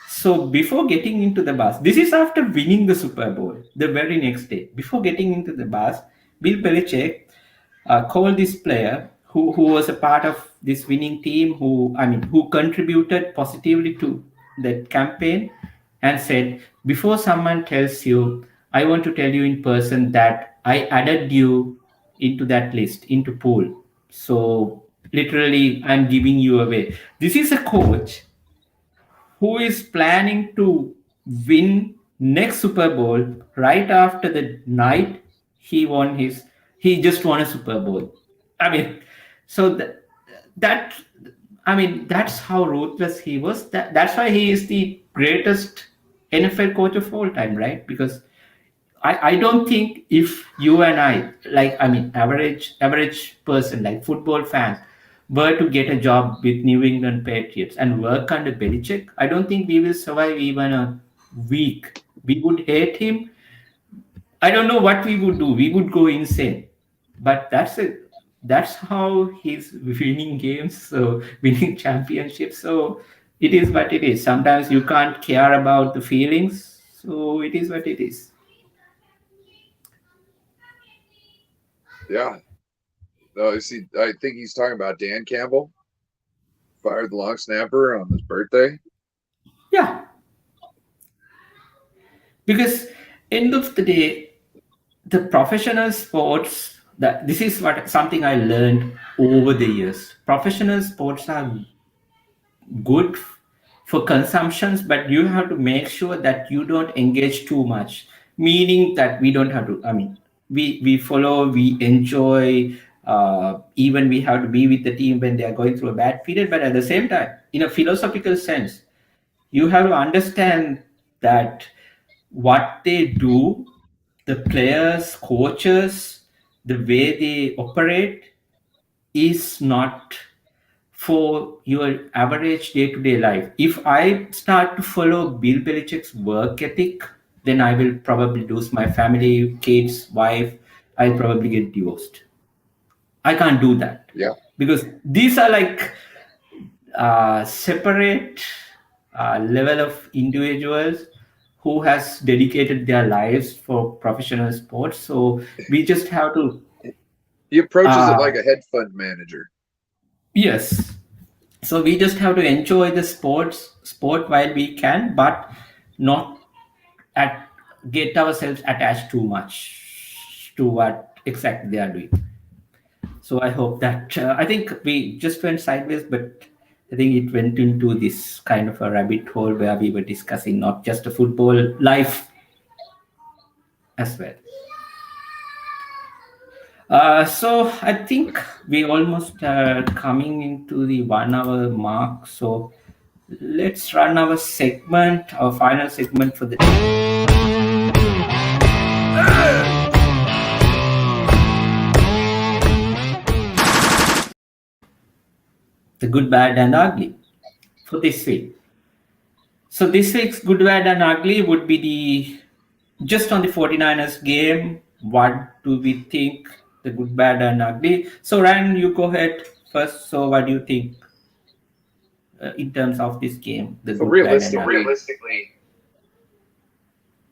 So before getting into the bus, this is after winning the Super Bowl the very next day. Before getting into the bus, Bill Belichick called this player who was a part of this winning team, who contributed positively to the campaign, and said, before someone tells you, I want to tell you in person that I added you into that list, into pool. So literally, I'm giving you away. This is a coach who is planning to win next Super Bowl right after the night he just won a Super Bowl. I mean, so that that's how ruthless he was. That's why he is the greatest NFL coach of all time, right? Because I don't think if you and I, like, average person, like football fans, were to get a job with New England Patriots and work under Belichick, I don't think we will survive even a week. We would hate him. I don't know what we would do. We would go insane. But that's it. that's how he's winning games, so winning championships. So it is what it is. Sometimes you can't care about the feelings, so it is what it is. Yeah. No, you see, I think he's talking about Dan Campbell, fired the long snapper on his birthday. Yeah, because end of the day, the professional sports, that this is what something I learned over the years. Professional sports are good for consumptions, but you have to make sure that you don't engage too much, meaning that we don't have to, I mean, we follow, we enjoy, even we have to be with the team when they are going through a bad period, but at the same time, in a philosophical sense, you have to understand that what they do, the players, coaches, the way they operate is not for your average day-to-day life. If I start to follow Bill Belichick's work ethic, then I will probably lose my family, kids, wife. I'll probably get divorced. I can't do that Yeah. because these are like separate level of individuals who has dedicated their lives for professional sports. So we just have to, He approaches it uh, like a hedge fund manager. yes. So we just have to enjoy the sport while we can, but not at get ourselves attached too much to what exactly they are doing. So I hope that I think we just went sideways, but I think it went into this kind of a rabbit hole where we were discussing not just a football life as well. So I think we almost coming into the 1 hour mark. So let's run our segment, our final segment for the day. The good, bad, and ugly for this week. So this week's good, bad, and ugly would be the just on the 49ers game. What do we think the good, bad, and ugly? So Ryan, you go ahead first. So what do you think in terms of this game, the So good, bad, and ugly? realistically,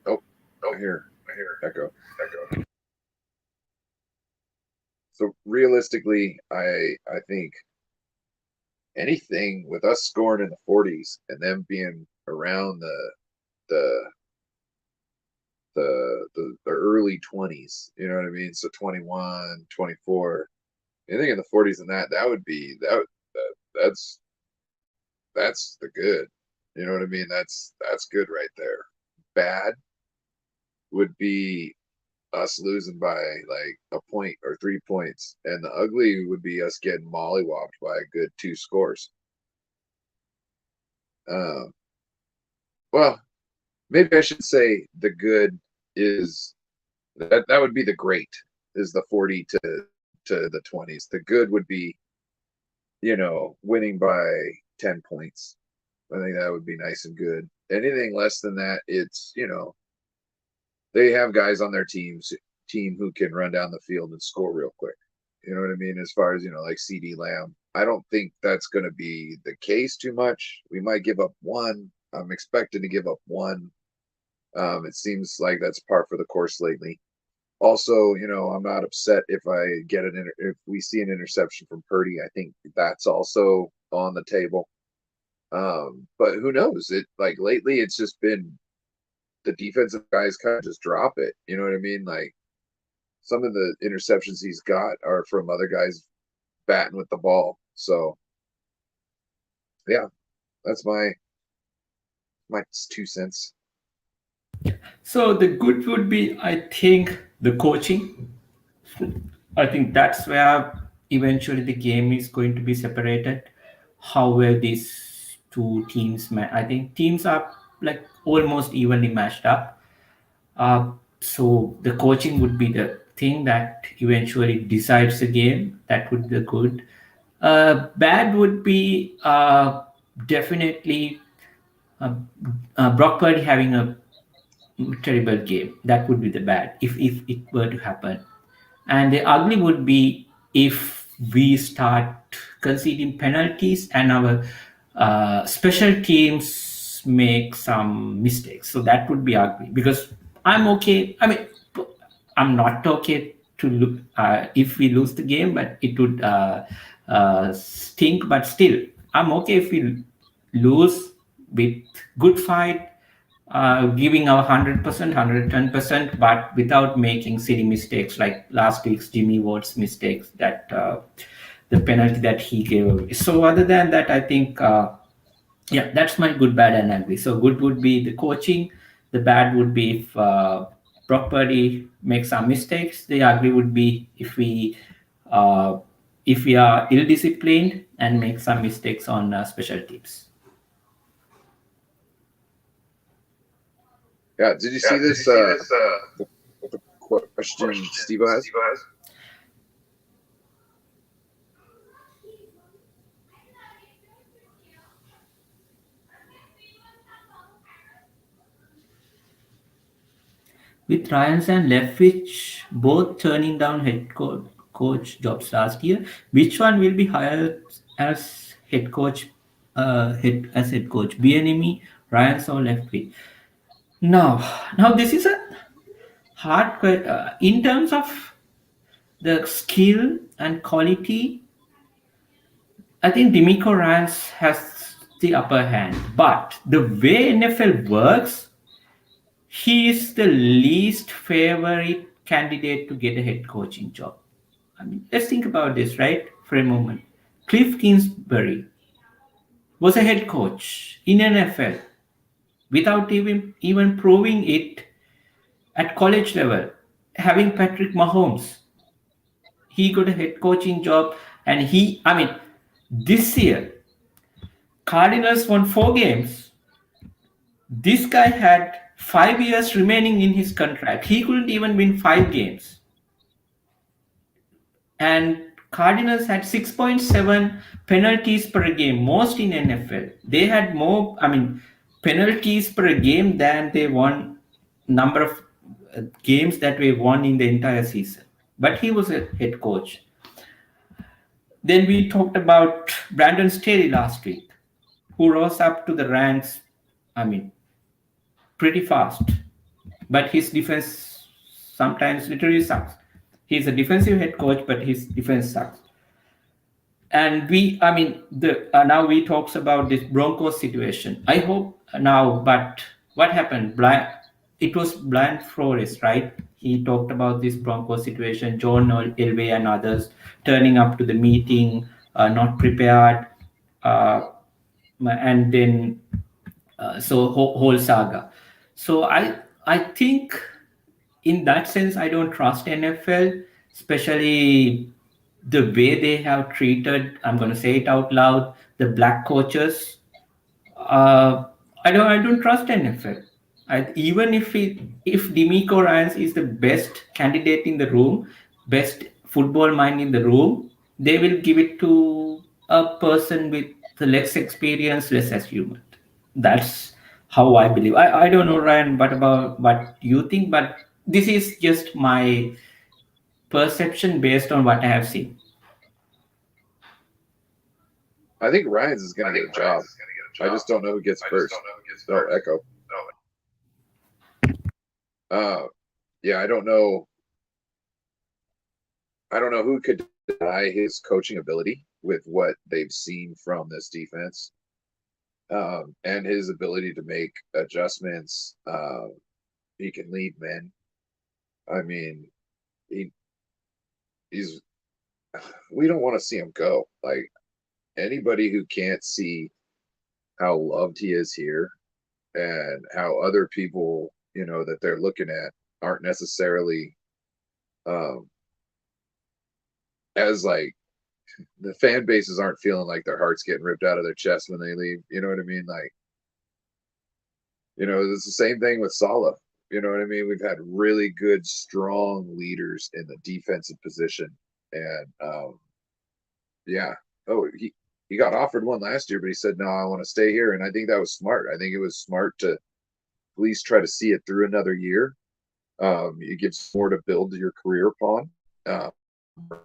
oh, I hear echo. So realistically, I think anything with us scoring in the 40s and them being around the the early 20s, you know what I mean? So 21, 24, anything in the 40s and that would be that's that's the good. You know what I mean? That's good right there. Bad would be us losing by like a point or 3 points, and the ugly would be us getting mollywopped by a good 2 scores. Um, well, maybe I should say the good is that would be the great is the 40 to the 20s. The good would be, winning by 10 points. I think that would be nice and good. Anything less than that, it's, they have guys on their team who can run down the field and score real quick. You know what I mean? As far as, like CD Lamb, I don't think that's going to be the case too much. We might give up one. I'm expecting to give up one. It seems like that's par for the course lately. Also, I'm not upset if if we see an interception from Purdy. I think that's also on the table. But who knows? It like lately, it's just been the defensive guys kind of just drop it. You know what I mean? Like some of the interceptions he's got are from other guys batting with the ball. So yeah, that's my 2 cents. So the good would be, I think, the coaching. I think that's where eventually the game is going to be separated. How well these two teams, I think teams are like almost evenly matched up. So the coaching would be the thing that eventually decides the game. That would be good. Bad would be definitely uh, Brock Purdy having a terrible game. That would be the bad if it were to happen. And the ugly would be if we start conceding penalties and our special teams make some mistakes. So that would be ugly because I'm okay. I mean, I'm not okay to look if we lose the game, but it would stink. But still, I'm okay if we lose with good fight, giving our 100%, 110%, but without making silly mistakes like last week's Jimmy Ward's mistakes that the penalty that he gave. So other than that, I think yeah, that's my good, bad, and ugly. So good would be the coaching. The bad would be if Brock Purdy makes some mistakes. The ugly would be uh, if we are ill-disciplined and make some mistakes on special teams. Yeah. Did you see this? The question Steve has. With Ryans and Leftwich both turning down coach jobs last year, which one will be hired as head coach? Head coach, Bienemy, Ryans or Leftwich? Now this is a hard question in terms of the skill and quality. I think Demico Ryans has the upper hand, but the way NFL works, he is the least favorite candidate to get a head coaching job. I mean, let's think about this, right, for a moment. Cliff Kingsbury was a head coach in NFL without even proving it at college level. Having Patrick Mahomes, he got a head coaching job, and I mean, this year, Cardinals won 4 games. This guy had 5 years remaining in his contract. He couldn't even win 5 games. And Cardinals had 6.7 penalties per game, most in NFL. They had more, I mean, penalties per game than they won number of games that we won in the entire season. But he was a head coach. Then we talked about Brandon Staley last week, who rose up to the ranks, I mean, pretty fast. But his defense sometimes literally sucks. He's a defensive head coach, but his defense sucks. And I mean, the now we talks about this Broncos situation. I hope now, but what happened? It was Blind Flores, right? He talked about this Broncos situation. John Elway and others turning up to the meeting, not prepared, uh, and then so whole saga. So I think in that sense I don't trust NFL, especially the way they have treated. I'm going to say it out loud. The black coaches. Uh, I don't trust NFL. Even if Demico Ryans is the best candidate in the room, best football mind in the room, they will give it to a person with the less experience, less achievement. That's how I believe. I don't know, Ryan, what about what you think, but this is just my perception based on what I have seen. I think Ryan's is going to get a job. I just don't know who gets first. No echo. Yeah, I don't know. I don't know who could deny his coaching ability with what they've seen from this defense, and his ability to make adjustments. He can lead men. I mean, he's. We don't want to see him go. Like anybody who can't see how loved he is here and how other people, that they're looking at aren't necessarily um, as like the fan bases aren't feeling like their hearts getting ripped out of their chest when they leave. You know what I mean? Like, it's the same thing with Salah. You know what I mean? We've had really good, strong leaders in the defensive position. And yeah. Oh, he got offered one last year, but he said, no, I want to stay here. And I think that was smart. I think it was smart to at least try to see it through another year. It gives more to build your career upon,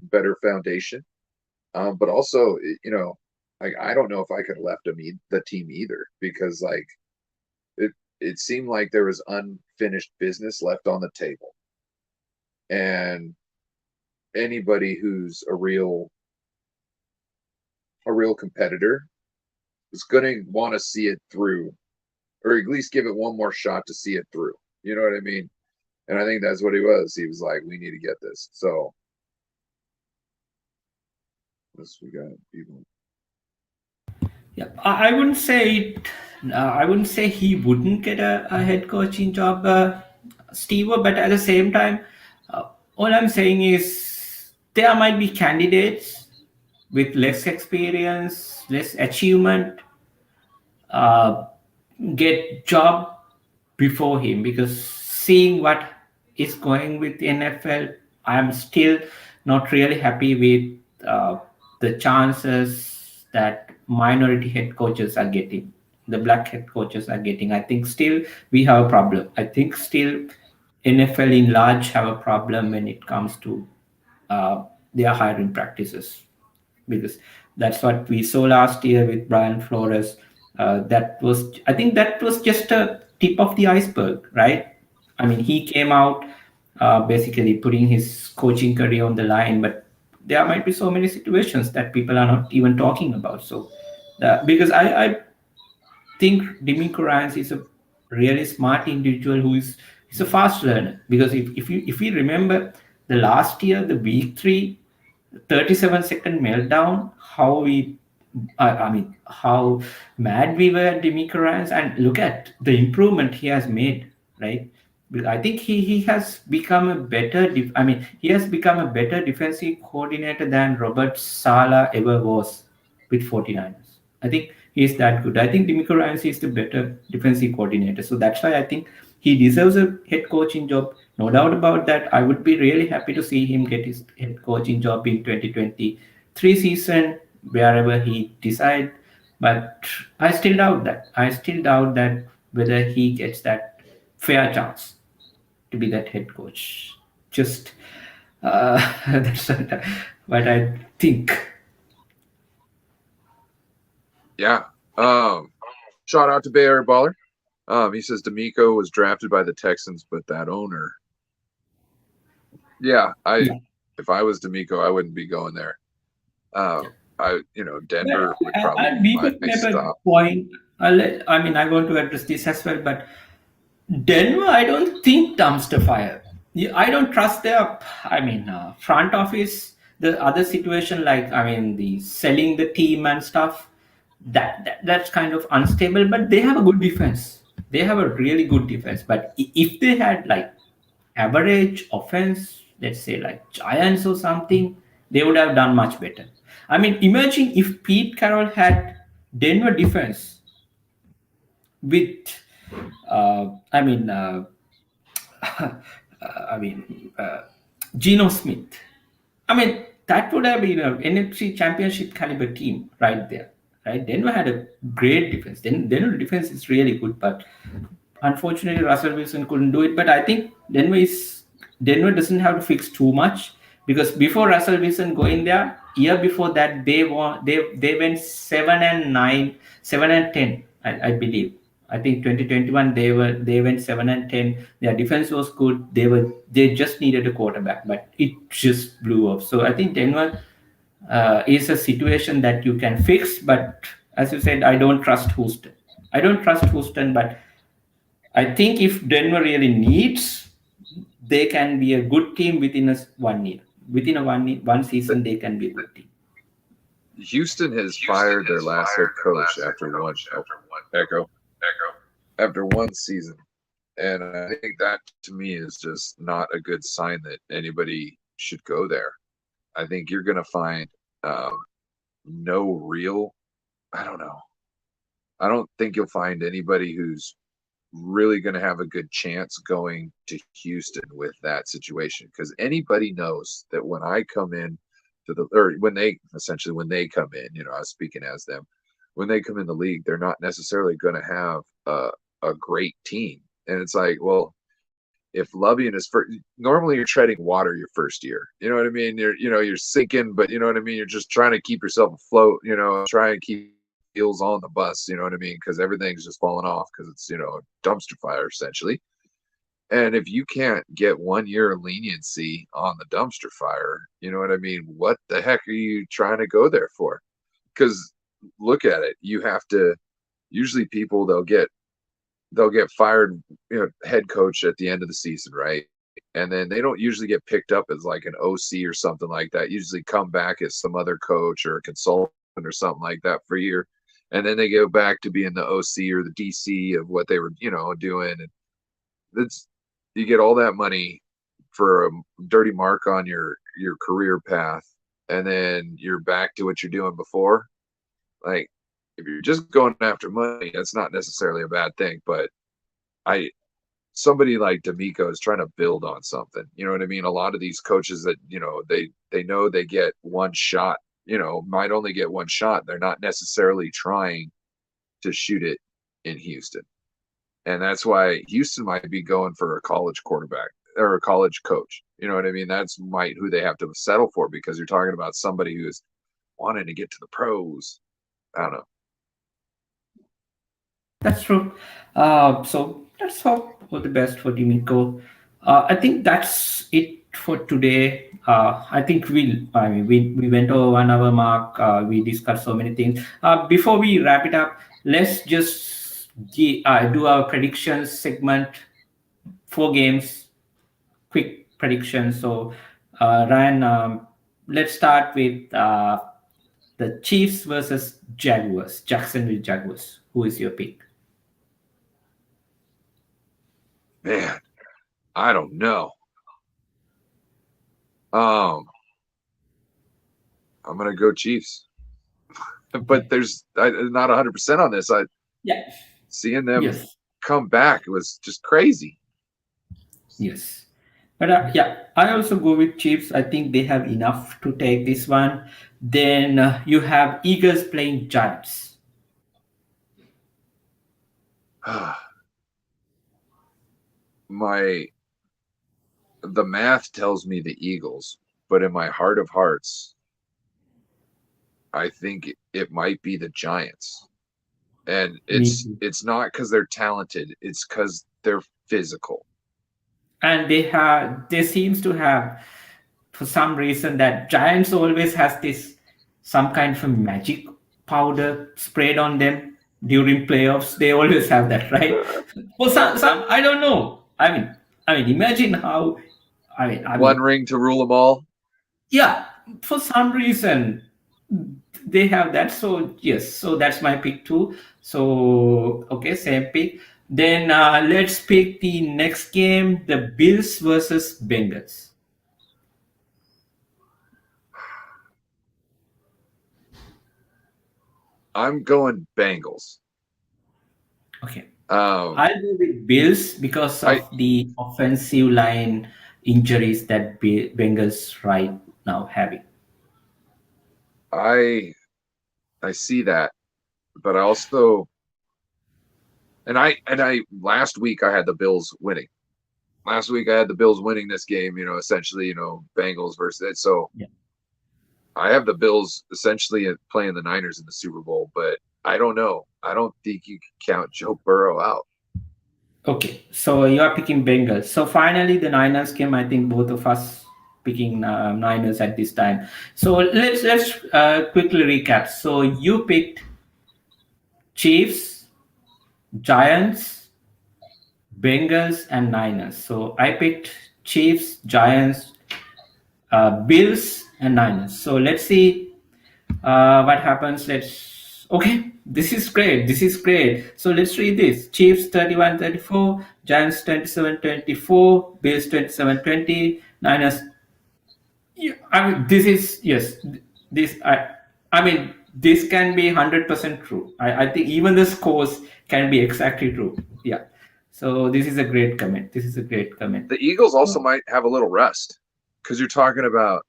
better foundation. But also, like I don't know if I could have left the team either because like it seemed like there was unfinished business left on the table, and anybody who's a real competitor is going to want to see it through, or at least give it one more shot to see it through. You know what I mean? And I think that's what he was. He was like, "We need to get this." So, this we got people. Yeah, I wouldn't say it. I wouldn't say he wouldn't get a head coaching job, Steve. But at the same time, all I'm saying is there might be candidates with less experience, less achievement, uh, get job before him, because seeing what is going with the NFL, I'm still not really happy with the chances that minority head coaches are getting, the black head coaches are getting. I think still we have a problem. I think still NFL in large have a problem when it comes to uh, their hiring practices, because that's what we saw last year with Brian Flores. That was, I think, that was just a tip of the iceberg, right? I mean, he came out basically putting his coaching career on the line, but there might be so many situations that people are not even talking about. So, because I think Demico Ryans is a really smart individual who is he's a fast learner. Because if you remember the last year, the week three, 37-second meltdown, how we I mean how mad we were at Demico Ryans, and look at the improvement he has made, right? Because I think he has become a better I mean he has become a better defensive coordinator than Robert Sala ever was with 49ers. I think he is that good. I think Demico Ryans is the better defensive coordinator. So that's why I think he deserves a head coaching job. No doubt about that. I would be really happy to see him get his head coaching job in 2023 season, wherever he decide. But I still doubt that. I still doubt that whether he gets that fair chance to be that head coach. Just that's what I think. Yeah. Shout out to Bay Area Baller. He says D'Amico was drafted by the Texans, but that owner. Yeah, Yeah. if I was D'Amico, I wouldn't be going there. But Denver would probably be we my could make next a stop. point. I mean, I want to address this as well, but Denver, I don't think dumpster fire. I don't trust their, I mean, front office. The other situation, like I mean, the selling the team and stuff, that's kind of unstable. But they have a good defense. They have a really good defense. But if they had like average offense, let's say like Giants or something, they would have done much better. I mean, imagine if Pete Carroll had Denver defense with, I mean, I mean, Geno Smith. I mean, that would have been an NFC Championship caliber team right there, right? Denver had a great defense. Denver defense is really good, but unfortunately, Russell Wilson couldn't do it. But I think Denver doesn't have to fix too much, because before Russell Wilson going there, year before that they went 7-9, 7-10, I believe. I think 2021 they went 7-10. Their defense was good. They just needed a quarterback, but it just blew up. So I think Denver is a situation that you can fix. But as you said, I don't trust Houston. I don't trust Houston, but I think if Denver really needs, they can be a good team within a 1 year. Within a one season, they can be a good team. Houston has fired their last head coach after one season, and I think that to me is just not a good sign that anybody should go there. I think you're going to find no real. I don't know. I don't think you'll find anybody who's really going to have a good chance going to Houston with that situation, because anybody knows that when I come in when they come in, I was speaking as them, when they come in the league, they're not necessarily going to have a great team. And it's like, well, if Lovey in his first, normally you're treading water your first year. You know what I mean? You're sinking, but you know what I mean? You're just trying to keep yourself afloat, try and keep wheels on the bus, you know what I mean? Because everything's just falling off because it's, a dumpster fire essentially. And if you can't get 1 year leniency on the dumpster fire, you know what I mean? What the heck are you trying to go there for? Because look at it. You have to, usually people, they'll get fired, head coach at the end of the season, right? And then they don't usually get picked up as like an OC or something like that. Usually come back as some other coach or a consultant or something like that for a year. And then they go back to being the OC or the DC of what they were, doing. And it's, you get all that money for a dirty mark on your career path, and then you're back to what you're doing before. Like, if you're just going after money, that's not necessarily a bad thing. But somebody like D'Amico is trying to build on something. You know what I mean? A lot of these coaches that, they know they get one shot, might only get one shot. They're not necessarily trying to shoot it in Houston. And that's why Houston might be going for a college quarterback or a college coach. You know what I mean? That's who they have to settle for, because you're talking about somebody who's wanting to get to the pros. I don't know. That's true. So let's hope for the best for Dimiko. I think that's it for today. I think we went over 1 hour mark. We discussed so many things. Before we wrap it up, let's just do our predictions segment. 4 games, quick predictions. So, Ryan, let's start with the Chiefs versus Jaguars, Jacksonville Jaguars. Who is your pick? Man, I don't know. I'm gonna go Chiefs, but I'm not 100% on this. Seeing them come back, it was just crazy. Yes, but I also go with Chiefs. I think they have enough to take this one. Then you have Eagles playing Giants. The math tells me the Eagles, but in my heart of hearts, I think it might be the Giants. And it's not because they're talented, it's because they're physical. And they seems to have, for some reason, that Giants always has some kind of a magic powder sprayed on them during playoffs. They always have that, right? For some I don't know. I mean, imagine how. One ring to rule them all. Yeah, for some reason they have that. So yes, so that's my pick too. So okay, same pick. Then let's pick the next game: the Bills versus Bengals. I'm going Bengals. Okay. I'll go with Bills because of the offensive line injuries that Bengals right now having. I see that, but I also I last week I had the Bills winning. Last week I had the Bills winning this game. Essentially, Bengals versus it. So yeah. I have the Bills essentially playing the Niners in the Super Bowl, but I don't know. I don't think you can count Joe Burrow out. Okay, so you are picking Bengals. So finally, the Niners came. I think both of us picking Niners at this time. So let's quickly recap. So you picked Chiefs, Giants, Bengals, and Niners. So I picked Chiefs, Giants, Bills, and Niners. So let's see what happens. Okay, this is great. This is great. So let's read this. Chiefs 31-34, Giants 27-24, Bills 27-20, Niners. Yeah, I mean, this is, yes, this, I mean, this can be 100% true. I think even the scores can be exactly true. Yeah. So this is a great comment. This is a great comment. The Eagles also might have a little rest, because you're talking about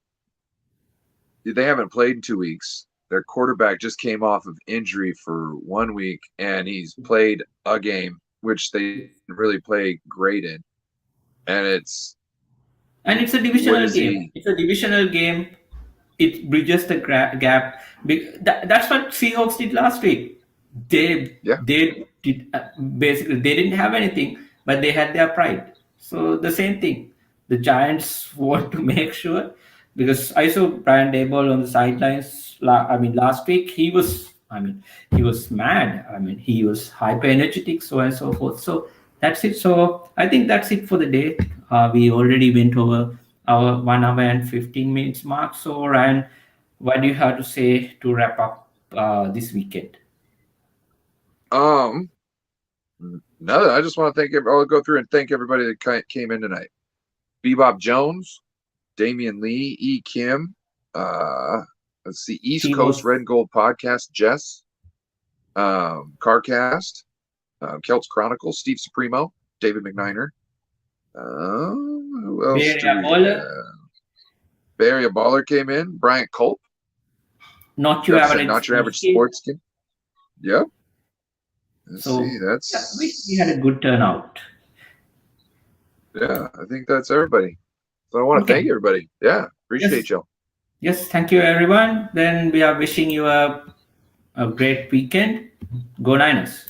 they haven't played in 2 weeks. Their quarterback just came off of injury for 1 week, and he's played a game, which they didn't really play great in. And it's a what divisional is game. he? It's a divisional game. It bridges the gap. That's what Seahawks did last week. Yeah. They did basically they didn't have anything, but they had their pride. So the same thing. The Giants want to make sure, because I saw Brian Daboll on the sidelines. Last week he was mad. He was hyper energetic, so on and so forth. So that's it. So I think that's it for the day. We already went over our 1 hour and 15 minutes mark. So Ryan, what do you have to say to wrap up this weekend? No, I just want to I'll go through and thank everybody that came in tonight. Bebop Jones, Damian Lee, E. Kim, let's see, East Coast Red and Gold Podcast, Jess, Carcast, Celts Chronicles, Steve Supremo, David McNiner. Who else do we have? Bay Area Baller came in, Bryant Culp. Not your average sports kid. Yep. Let's see. We had a good turnout. Yeah, I think that's everybody. So I want to thank everybody. Yeah, appreciate you. Yes, thank you, everyone. Then we are wishing you a great weekend. Go Niners.